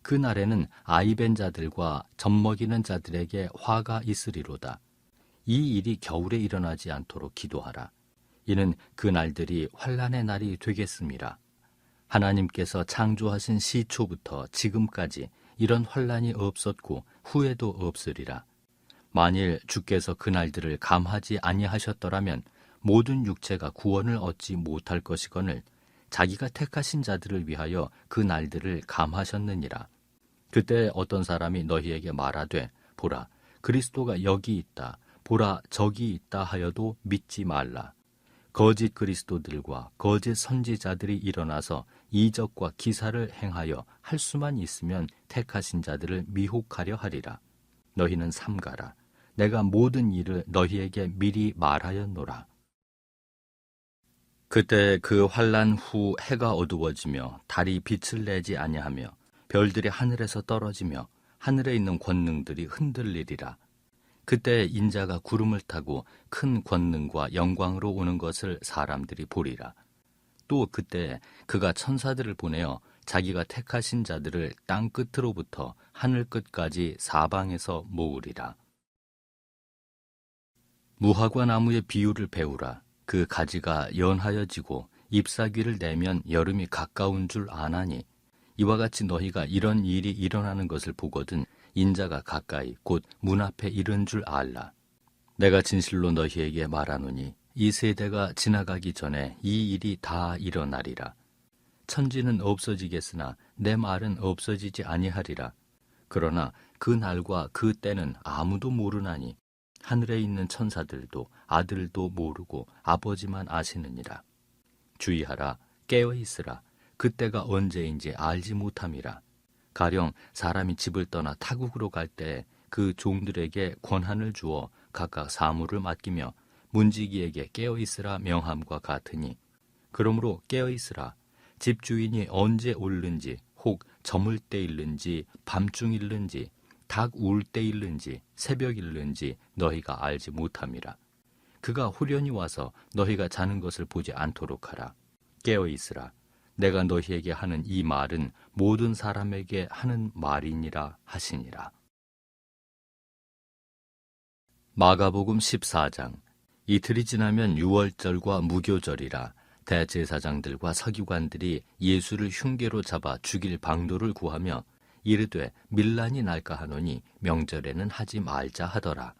그날에는 아이벤 자들과 젖먹이는 자들에게 화가 있으리로다. 이 일이 겨울에 일어나지 않도록 기도하라. 이는 그 날들이 환난의 날이 되겠음이라. 하나님께서 창조하신 시초부터 지금까지 이런 환난이 없었고 후에도 없으리라. 만일 주께서 그 날들을 감하지 아니하셨더라면 모든 육체가 구원을 얻지 못할 것이거늘 자기가 택하신 자들을 위하여 그 날들을 감하셨느니라. 그때 어떤 사람이 너희에게 말하되 보라 그리스도가 여기 있다 보라 저기 있다 하여도 믿지 말라. 거짓 그리스도들과 거짓 선지자들이 일어나서 이적과 기사를 행하여 할 수만 있으면 택하신 자들을 미혹하려 하리라. 너희는 삼가라. 내가 모든 일을 너희에게 미리 말하였노라. 그때 그 환난 후 해가 어두워지며 달이 빛을 내지 아니하며 별들이 하늘에서 떨어지며 하늘에 있는 권능들이 흔들리리라. 그때 인자가 구름을 타고 큰 권능과 영광으로 오는 것을 사람들이 보리라. 또 그때 그가 천사들을 보내어 자기가 택하신 자들을 땅 끝으로부터 하늘 끝까지 사방에서 모으리라. 무화과 나무의 비유를 배우라. 그 가지가 연하여지고 잎사귀를 내면 여름이 가까운 줄 아나니 이와 같이 너희가 이런 일이 일어나는 것을 보거든 인자가 가까이 곧 문 앞에 이른 줄 알라. 내가 진실로 너희에게 말하노니 이 세대가 지나가기 전에 이 일이 다 일어나리라. 천지는 없어지겠으나 내 말은 없어지지 아니하리라. 그러나 그 날과 그 때는 아무도 모르나니 하늘에 있는 천사들도 아들도 모르고 아버지만 아시느니라. 주의하라, 깨어 있으라. 그때가 언제인지 알지 못함이라. 가령 사람이 집을 떠나 타국으로 갈 때 그 종들에게 권한을 주어 각각 사물을 맡기며 문지기에게 깨어 있으라 명함과 같으니, 그러므로 깨어 있으라. 집 주인이 언제 올는지, 혹 저물 때 일는지, 밤중 일는지, 닭 울 때 일는지, 새벽 일는지 너희가 알지 못함이라. 그가 후련히 와서 너희가 자는 것을 보지 않도록 하라. 깨어 있으라. 내가 너희에게 하는 이 말은 모든 사람에게 하는 말이니라 하시니라. 마가복음 14장. 이틀이 지나면 유월절과 무교절이라. 대제사장들과 서기관들이 예수를 흉계로 잡아 죽일 방도를 구하며 이르되 밀란이 날까 하노니 명절에는 하지 말자 하더라.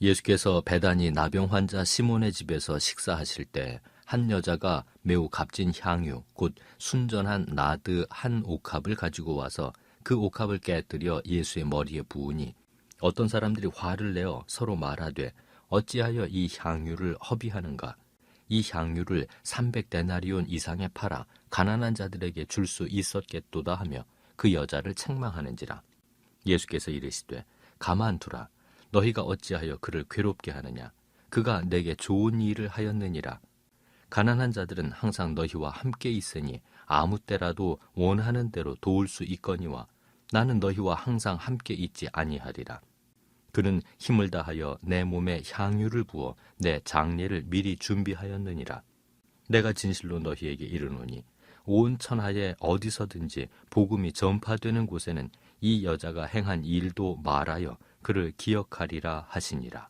예수께서 베다니 나병 환자 시몬의 집에서 식사하실 때 한 여자가 매우 값진 향유 곧 순전한 나드 한 옥합을 가지고 와서 그 옥합을 깨뜨려 예수의 머리에 부으니, 어떤 사람들이 화를 내어 서로 말하되 어찌하여 이 향유를 허비하는가? 이 향유를 300데나리온 이상에 팔아 가난한 자들에게 줄 수 있었겠도다 하며 그 여자를 책망하는지라. 예수께서 이르시되 가만두라. 너희가 어찌하여 그를 괴롭게 하느냐? 그가 내게 좋은 일을 하였느니라. 가난한 자들은 항상 너희와 함께 있으니 아무 때라도 원하는 대로 도울 수 있거니와 나는 너희와 항상 함께 있지 아니하리라. 그는 힘을 다하여 내 몸에 향유를 부어 내 장례를 미리 준비하였느니라. 내가 진실로 너희에게 이르노니 온 천하에 어디서든지 복음이 전파되는 곳에는 이 여자가 행한 일도 말하여 그를 기억하리라 하시니라.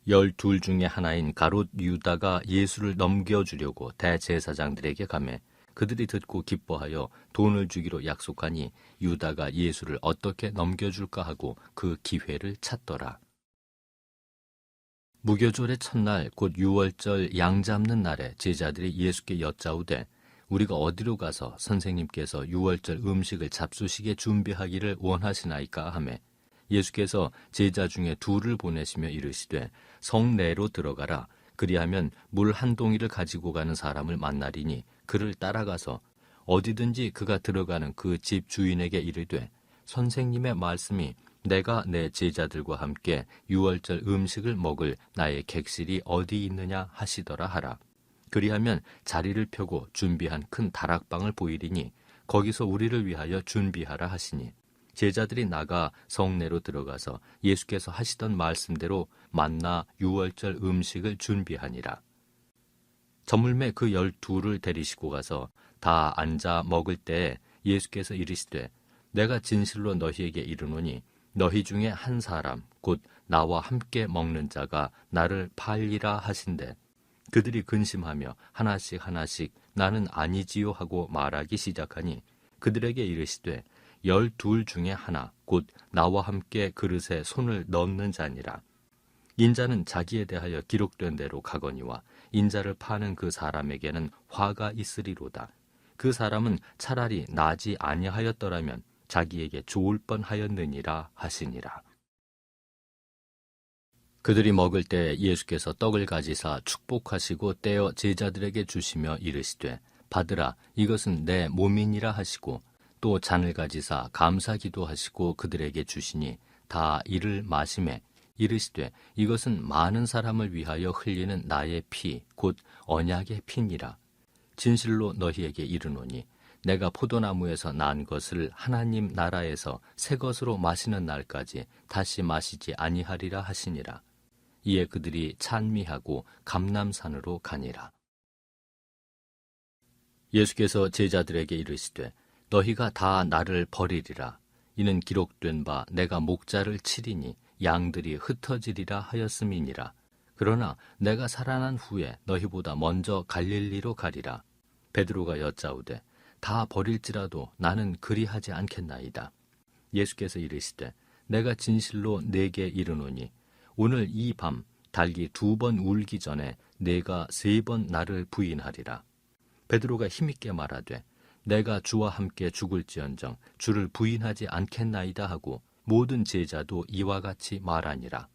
12 중에 하나인 가롯 유다가 예수를 넘겨주려고 대제사장들에게 가매 그들이 듣고 기뻐하여 돈을 주기로 약속하니 유다가 예수를 어떻게 넘겨줄까 하고 그 기회를 찾더라. 무교절의 첫날 곧 유월절 양 잡는 날에 제자들이 예수께 여짜오되 우리가 어디로 가서 선생님께서 유월절 음식을 잡수시게 준비하기를 원하시나이까 하매, 예수께서 제자 중에 둘을 보내시며 이르시되 성내로 들어가라. 그리하면 물 한 동이를 가지고 가는 사람을 만나리니 그를 따라가서 어디든지 그가 들어가는 그 집 주인에게 이르되 선생님의 말씀이 내가 내 제자들과 함께 유월절 음식을 먹을 나의 객실이 어디 있느냐 하시더라 하라. 그리하면 자리를 펴고 준비한 큰 다락방을 보이리니 거기서 우리를 위하여 준비하라 하시니, 제자들이 나가 성내로 들어가서 예수께서 하시던 말씀대로 만나 유월절 음식을 준비하니라. 저물매 그 12를 데리시고 가서 다 앉아 먹을 때에 예수께서 이르시되 내가 진실로 너희에게 이르노니 너희 중에 한 사람 곧 나와 함께 먹는 자가 나를 팔리라 하신대. 그들이 근심하며 하나씩 나는 아니지요 하고 말하기 시작하니 그들에게 이르시되 12 중에 하나 곧 나와 함께 그릇에 손을 넣는 자니라. 인자는 자기에 대하여 기록된 대로 가거니와 인자를 파는 그 사람에게는 화가 있으리로다. 그 사람은 차라리 나지 아니하였더라면 자기에게 좋을 뻔하였느니라 하시니라. 그들이 먹을 때 예수께서 떡을 가지사 축복하시고 떼어 제자들에게 주시며 이르시되 받으라, 이것은 내 몸이니라 하시고, 또 잔을 가지사 감사기도 하시고 그들에게 주시니 다 이를 마시매 이르시되 이것은 많은 사람을 위하여 흘리는 나의 피 곧 언약의 피니라. 진실로 너희에게 이르노니 내가 포도나무에서 난 것을 하나님 나라에서 새 것으로 마시는 날까지 다시 마시지 아니하리라 하시니라. 이에 그들이 찬미하고 감람산으로 가니라. 예수께서 제자들에게 이르시되 너희가 다 나를 버리리라. 이는 기록된 바 내가 목자를 치리니 양들이 흩어지리라 하였음이니라. 그러나 내가 살아난 후에 너희보다 먼저 갈릴리로 가리라. 베드로가 여짜오되 다 버릴지라도 나는 그리하지 않겠나이다. 예수께서 이르시되 내가 진실로 네게 이르노니 오늘 이 밤 닭이 2번 울기 전에 네가 3번 나를 부인하리라. 베드로가 힘있게 말하되 내가 주와 함께 죽을지언정 주를 부인하지 않겠나이다 하고 모든 제자도 이와 같이 말하니라.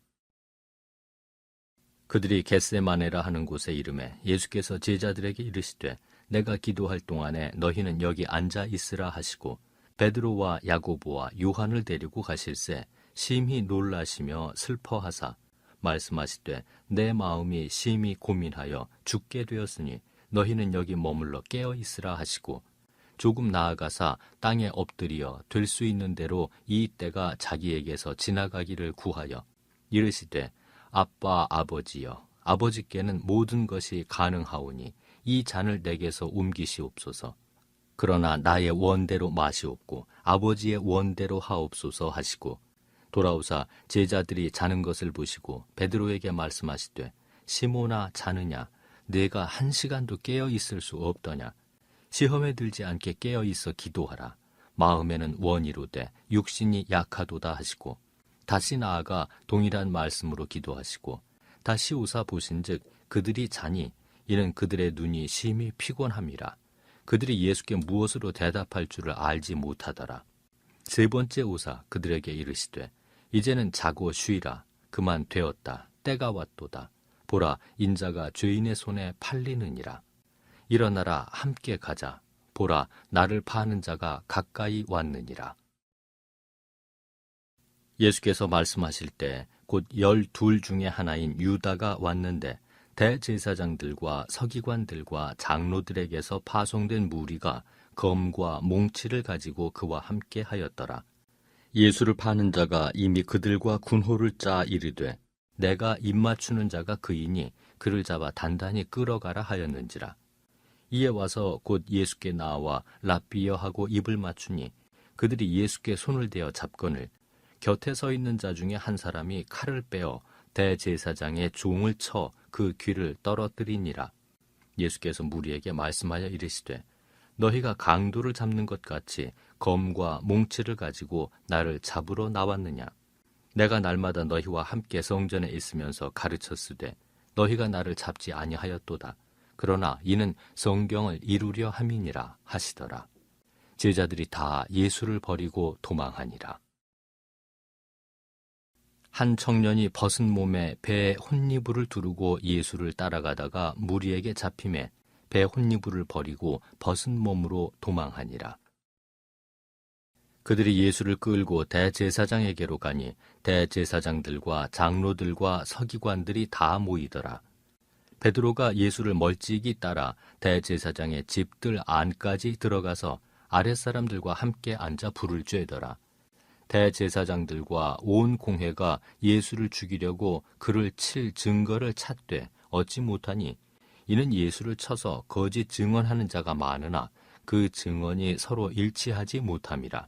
그들이 겟세마네라 하는 곳에 이르매 예수께서 제자들에게 이르시되 내가 기도할 동안에 너희는 여기 앉아 있으라 하시고 베드로와 야고보와 요한을 데리고 가실새 심히 놀라시며 슬퍼하사 말씀하시되 내 마음이 심히 고민하여 죽게 되었으니 너희는 여기 머물러 깨어 있으라 하시고 조금 나아가사 땅에 엎드려 될 수 있는 대로 이 때가 자기에게서 지나가기를 구하여 이르시되 아빠 아버지여 아버지께는 모든 것이 가능하오니 이 잔을 내게서 옮기시옵소서. 그러나 나의 원대로 마시옵고 아버지의 원대로 하옵소서 하시고 돌아오사 제자들이 자는 것을 보시고 베드로에게 말씀하시되 시몬아 자느냐 네가 1시간도 깨어 있을 수 없더냐 시험에 들지 않게 깨어 있어 기도하라. 마음에는 원이로되 육신이 약하도다 하시고 다시 나아가 동일한 말씀으로 기도하시고 다시 오사 보신즉 그들이 자니 이는 그들의 눈이 심히 피곤함이라. 그들이 예수께 무엇으로 대답할 줄을 알지 못하더라. 3번째 오사 그들에게 이르시되 이제는 자고 쉬라. 그만 되었다. 때가 왔도다. 보라 인자가 죄인의 손에 팔리느니라. 일어나라 함께 가자. 보라 나를 파는 자가 가까이 왔느니라. 예수께서 말씀하실 때 곧 12 중에 하나인 유다가 왔는데 대제사장들과 서기관들과 장로들에게서 파송된 무리가 검과 몽치를 가지고 그와 함께 하였더라. 예수를 파는 자가 이미 그들과 군호를 짜 이르되 내가 입맞추는 자가 그이니 그를 잡아 단단히 끌어가라 하였는지라. 이에 와서 곧 예수께 나와 랍비여 하고 입을 맞추니 그들이 예수께 손을 대어 잡거늘 곁에 서 있는 자 중에 한 사람이 칼을 빼어 대제사장의 종을 쳐 그 귀를 떨어뜨리니라. 예수께서 무리에게 말씀하여 이르시되 너희가 강도를 잡는 것 같이 검과 몽치를 가지고 나를 잡으러 나왔느냐. 내가 날마다 너희와 함께 성전에 있으면서 가르쳤으되 너희가 나를 잡지 아니하였도다. 그러나 이는 성경을 이루려 함이니라 하시더라. 제자들이 다 예수를 버리고 도망하니라. 한 청년이 벗은 몸에 배에 혼니부를 두르고 예수를 따라가다가 무리에게 잡힘에 배 혼니부를 버리고 벗은 몸으로 도망하니라. 그들이 예수를 끌고 대제사장에게로 가니 대제사장들과 장로들과 서기관들이 다 모이더라. 베드로가 예수를 멀찍이 따라 대제사장의 집들 안까지 들어가서 아랫사람들과 함께 앉아 불을 쬐더라. 대제사장들과 온 공회가 예수를 죽이려고 그를 칠 증거를 찾되 얻지 못하니 이는 예수를 쳐서 거짓 증언하는 자가 많으나 그 증언이 서로 일치하지 못함이라.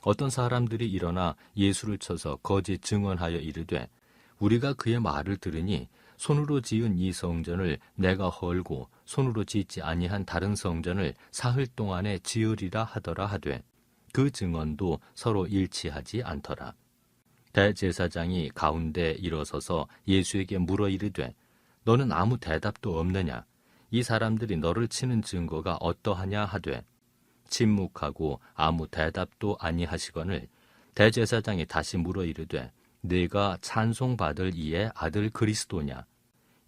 어떤 사람들이 일어나 예수를 쳐서 거짓 증언하여 이르되 우리가 그의 말을 들으니 손으로 지은 이 성전을 내가 헐고 손으로 짓지 아니한 다른 성전을 사흘 동안에 지으리라 하더라 하되 그 증언도 서로 일치하지 않더라. 대제사장이 가운데 일어서서 예수에게 물어 이르되 너는 아무 대답도 없느냐? 이 사람들이 너를 치는 증거가 어떠하냐 하되 침묵하고 아무 대답도 아니하시거늘 대제사장이 다시 물어 이르되 네가 찬송받을 이의 아들 그리스도냐?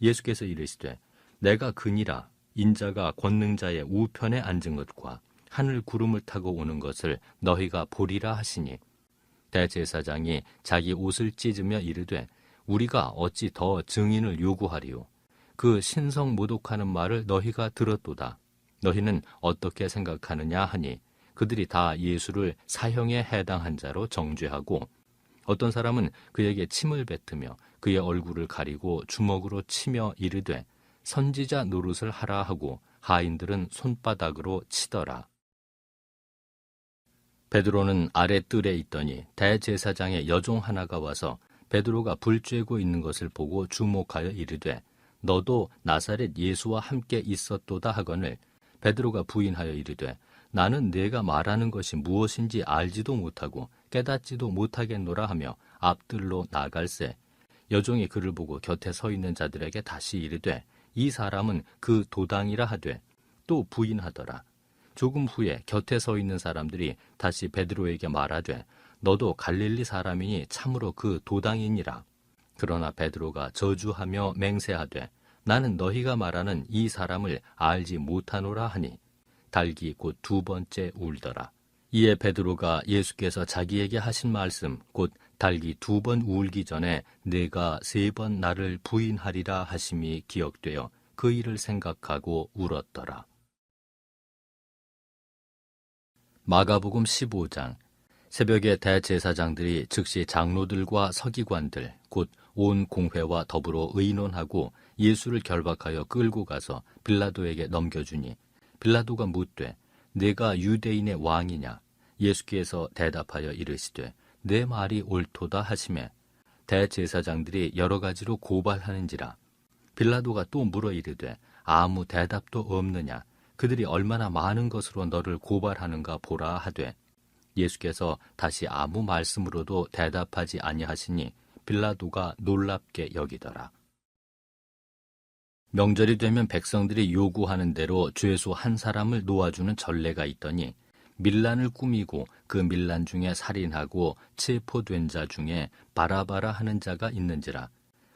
예수께서 이르시되 내가 그니라. 인자가 권능자의 우편에 앉은 것과 하늘 구름을 타고 오는 것을 너희가 보리라 하시니 대제사장이 자기 옷을 찢으며 이르되 우리가 어찌 더 증인을 요구하리요? 그 신성 모독하는 말을 너희가 들었도다. 너희는 어떻게 생각하느냐 하니 그들이 다 예수를 사형에 해당한 자로 정죄하고 어떤 사람은 그에게 침을 뱉으며 그의 얼굴을 가리고 주먹으로 치며 이르되 선지자 노릇을 하라 하고 하인들은 손바닥으로 치더라. 베드로는 아래 뜰에 있더니 대제사장의 여종 하나가 와서 베드로가 불 쬐고 있는 것을 보고 주목하여 이르되 너도 나사렛 예수와 함께 있었도다 하거늘 베드로가 부인하여 이르되 나는 네가 말하는 것이 무엇인지 알지도 못하고 깨닫지도 못하겠노라 하며 앞뜰로 나갈새 여종이 그를 보고 곁에 서 있는 자들에게 다시 이르되 이 사람은 그 도당이라 하되 또 부인하더라. 조금 후에 곁에 서 있는 사람들이 다시 베드로에게 말하되 너도 갈릴리 사람이니 참으로 그 도당이니라. 그러나 베드로가 저주하며 맹세하되 나는 너희가 말하는 이 사람을 알지 못하노라 하니 닭이 곧 두 번째 울더라. 이에 베드로가 예수께서 자기에게 하신 말씀 곧 닭이 두 번 울기 전에 내가 세 번 나를 부인하리라 하심이 기억되어 그 일을 생각하고 울었더라. 마가복음 15장. 새벽에 대제사장들이 즉시 장로들과 서기관들 곧 온 공회와 더불어 의논하고 예수를 결박하여 끌고 가서 빌라도에게 넘겨주니 빌라도가 묻되 내가 유대인의 왕이냐? 예수께서 대답하여 이르시되 내 말이 옳도다 하시매 대제사장들이 여러 가지로 고발하는지라. 빌라도가 또 물어 이르되 아무 대답도 없느냐? 그들이 얼마나 많은 것으로 너를 고발하는가 보라 하되 예수께서 다시 아무 말씀으로도 대답하지 아니하시니 빌라도가 놀랍게 여기더라. 명절이 되면 백성들이 요구하는 대로 죄수 한 사람을 놓아주는 전례가 있더니 밀란을 꾸미고 그 밀란 중에 살인하고 체포된 자 중에 바라바라 하는 자가 있는지라.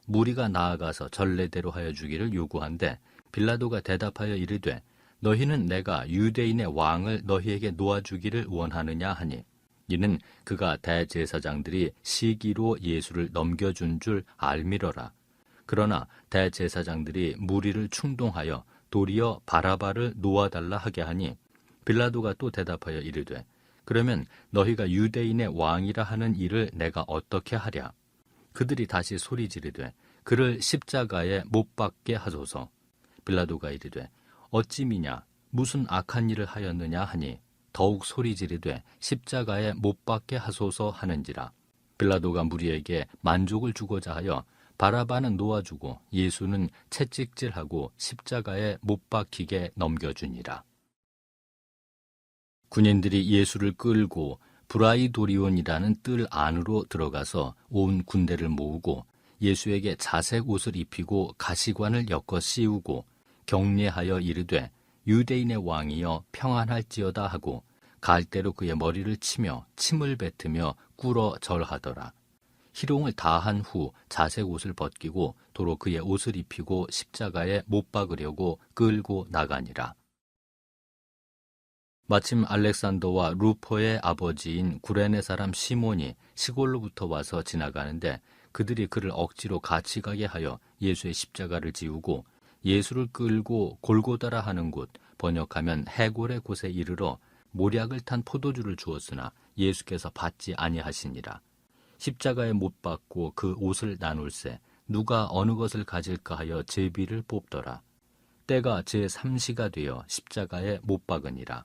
무리가 나아가서 전례대로 하여 주기를 요구한데 빌라도가 대답하여 이르되 너희는 내가 유대인의 왕을 너희에게 놓아주기를 원하느냐 하니 이는 그가 대제사장들이 시기로 예수를 넘겨준 줄 알미러라. 그러나 대제사장들이 무리를 충동하여 도리어 바라바를 놓아달라 하게 하니 빌라도가 또 대답하여 이르되 그러면 너희가 유대인의 왕이라 하는 일을 내가 어떻게 하랴? 그들이 다시 소리 지르되 그를 십자가에 못 박게 하소서. 빌라도가 이르되 어찌 미냐 무슨 악한 일을 하였느냐 하니 더욱 소리 지르되 십자가에 못 박게 하소서 하는지라. 빌라도가 무리에게 만족을 주고자 하여 바라바는 놓아주고 예수는 채찍질하고 십자가에 못 박히게 넘겨주니라. 군인들이 예수를 끌고 브라이도리온이라는 뜰 안으로 들어가서 온 군대를 모으고 예수에게 자색 옷을 입히고 가시관을 엮어 씌우고 격려하여 이르되 유대인의 왕이여 평안할지어다 하고 갈대로 그의 머리를 치며 침을 뱉으며 꿇어 절하더라. 희롱을 다한 후 자색 옷을 벗기고 도로 그의 옷을 입히고 십자가에 못 박으려고 끌고 나가니라. 마침 알렉산더와 루포의 아버지인 구레네 사람 시몬이 시골로부터 와서 지나가는데 그들이 그를 억지로 같이 가게 하여 예수의 십자가를 지우고 예수를 끌고 골고다라 하는 곳, 번역하면 해골의 곳에 이르러 모략을 탄 포도주를 주었으나 예수께서 받지 아니하시니라. 십자가에 못 박고 그 옷을 나눌세 누가 어느 것을 가질까 하여 제비를 뽑더라. 때가 제3시가 되어 십자가에 못 박으니라.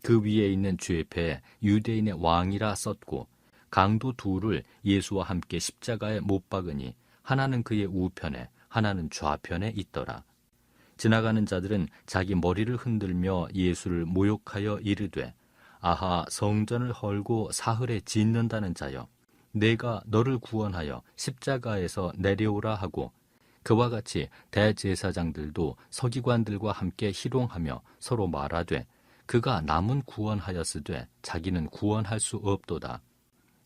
그 위에 있는 죄패에 유대인의 왕이라 썼고 강도 둘을 예수와 함께 십자가에 못 박으니 하나는 그의 우편에 하나는 좌편에 있더라. 지나가는 자들은 자기 머리를 흔들며 예수를 모욕하여 이르되 아하 성전을 헐고 사흘에 짓는다는 자여 내가 너를 구원하여 십자가에서 내려오라 하고 그와 같이 대제사장들도 서기관들과 함께 희롱하며 서로 말하되 그가 남은 구원하였으되 자기는 구원할 수 없도다.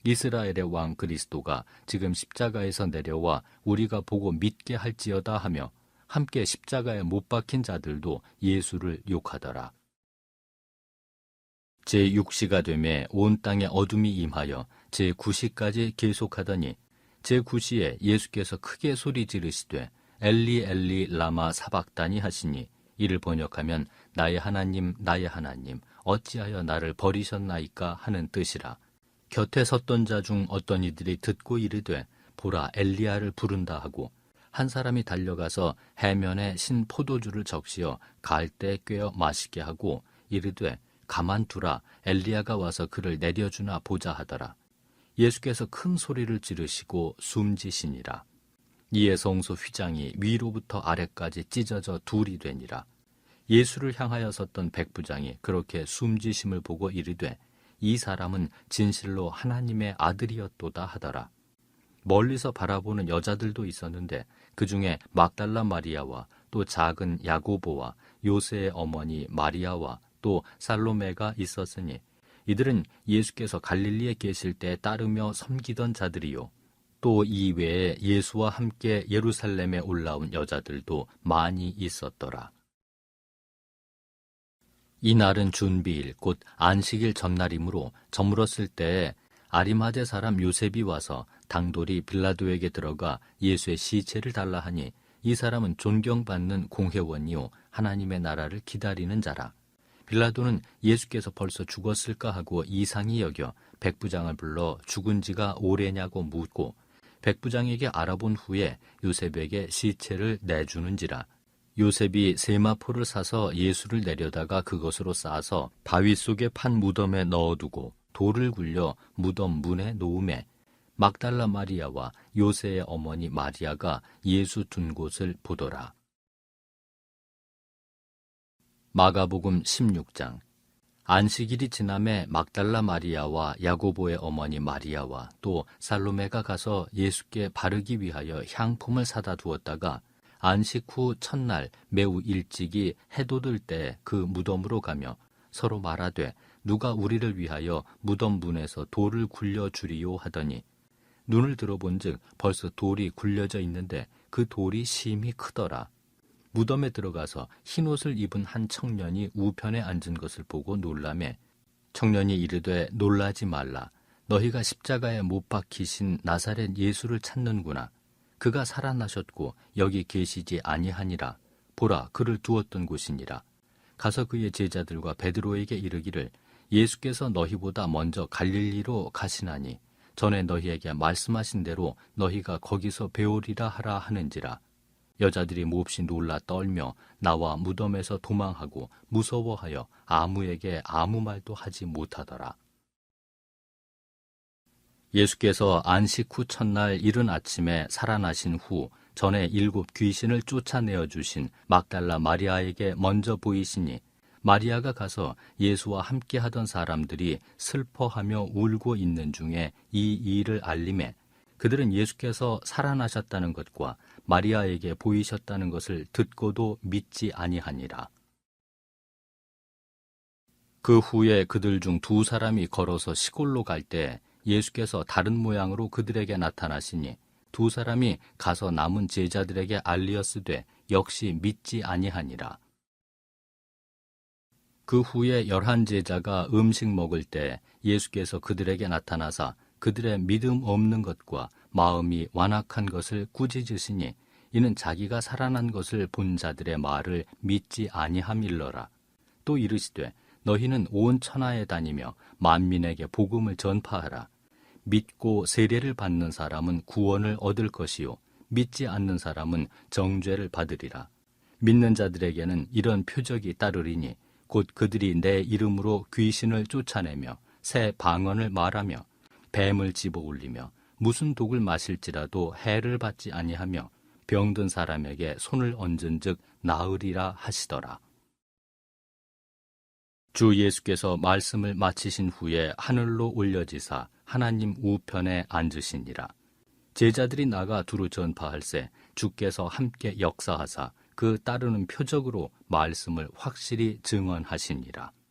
이스라엘의 왕 그리스도가 지금 십자가에서 내려와 우리가 보고 믿게 할지어다 하며 함께 십자가에 못 박힌 자들도 예수를 욕하더라. 제6시가 되매 온 땅에 어둠이 임하여 제9시까지 계속하더니 제9시에 예수께서 크게 소리 지르시되 엘리 엘리 라마 사박다니 하시니 이를 번역하면 나의 하나님 어찌하여 나를 버리셨나이까 하는 뜻이라. 곁에 섰던 자 중 어떤 이들이 듣고 이르되 보라 엘리야를 부른다 하고 한 사람이 달려가서 해면에 신 포도주를 적시어 갈대에 꿰어 마시게 하고 이르되 가만두라 엘리야가 와서 그를 내려주나 보자 하더라. 예수께서 큰 소리를 지르시고 숨지시니라. 이에 성소 휘장이 위로부터 아래까지 찢어져 둘이 되니라. 예수를 향하여 섰던 백부장이 그렇게 숨지심을 보고 이르되 이 사람은 진실로 하나님의 아들이었도다 하더라. 멀리서 바라보는 여자들도 있었는데 그 중에 막달라 마리아와 또 작은 야고보와 요새의 어머니 마리아와 또 살로메가 있었으니 이들은 예수께서 갈릴리에 계실 때 따르며 섬기던 자들이요. 또 이외에 예수와 함께 예루살렘에 올라온 여자들도 많이 있었더라. 이날은 준비일 곧 안식일 전날이므로 저물었을 때에 아리마대 사람 요셉이 와서 당돌이 빌라도에게 들어가 예수의 시체를 달라 하니 이 사람은 존경받는 공회원이요 하나님의 나라를 기다리는 자라. 빌라도는 예수께서 벌써 죽었을까 하고 이상히 여겨 백부장을 불러 죽은 지가 오래냐고 묻고 백부장에게 알아본 후에 요셉에게 시체를 내주는지라. 요셉이 세마포를 사서 예수를 내려다가 그것으로 싸서 바위 속에 판 무덤에 넣어두고 돌을 굴려 무덤 문에 놓음에 막달라 마리아와 요새의 어머니 마리아가 예수 둔 곳을 보더라. 마가복음 16장. 안식일이 지남에 막달라 마리아와 야고보의 어머니 마리아와 또 살로메가 가서 예수께 바르기 위하여 향품을 사다 두었다가 안식 후 첫날 매우 일찍이 해 돋을 때 그 무덤으로 가며 서로 말하되 누가 우리를 위하여 무덤 문에서 돌을 굴려 주리요 하더니 눈을 들어본즉 벌써 돌이 굴려져 있는데 그 돌이 심히 크더라. 무덤에 들어가서 흰옷을 입은 한 청년이 우편에 앉은 것을 보고 놀라매 청년이 이르되 놀라지 말라. 너희가 십자가에 못 박히신 나사렛 예수를 찾는구나. 그가 살아나셨고 여기 계시지 아니하니라. 보라, 그를 두었던 곳이니라. 가서 그의 제자들과 베드로에게 이르기를 예수께서 너희보다 먼저 갈릴리로 가시나니 전에 너희에게 말씀하신 대로 너희가 거기서 배우리라 하라 하는지라. 여자들이 몹시 놀라 떨며 나와 무덤에서 도망하고 무서워하여 아무에게 아무 말도 하지 못하더라. 예수께서 안식 후 첫날 이른 아침에 살아나신 후 전에 7 귀신을 쫓아내어 주신 막달라 마리아에게 먼저 보이시니 마리아가 가서 예수와 함께 하던 사람들이 슬퍼하며 울고 있는 중에 이 일을 알림해 그들은 예수께서 살아나셨다는 것과 마리아에게 보이셨다는 것을 듣고도 믿지 아니하니라. 그 후에 그들 중 2 사람이 걸어서 시골로 갈 때 예수께서 다른 모양으로 그들에게 나타나시니 2 사람이 가서 남은 제자들에게 알리었으되 역시 믿지 아니하니라. 그 후에 11 제자가 음식 먹을 때 예수께서 그들에게 나타나사 그들의 믿음 없는 것과 마음이 완악한 것을 꾸짖으시니 이는 자기가 살아난 것을 본 자들의 말을 믿지 아니함일러라. 또 이르시되 너희는 온 천하에 다니며 만민에게 복음을 전파하라. 믿고 세례를 받는 사람은 구원을 얻을 것이요 믿지 않는 사람은 정죄를 받으리라. 믿는 자들에게는 이런 표적이 따르리니 곧 그들이 내 이름으로 귀신을 쫓아내며 새 방언을 말하며 뱀을 집어 올리며 무슨 독을 마실지라도 해를 받지 아니하며 병든 사람에게 손을 얹은즉 나으리라 하시더라. 주 예수께서 말씀을 마치신 후에 하늘로 올려지사 하나님 우편에 앉으시니라. 제자들이 나가 두루 전파할세 주께서 함께 역사하사 그 따르는 표적으로 말씀을 확실히 증언하시니라.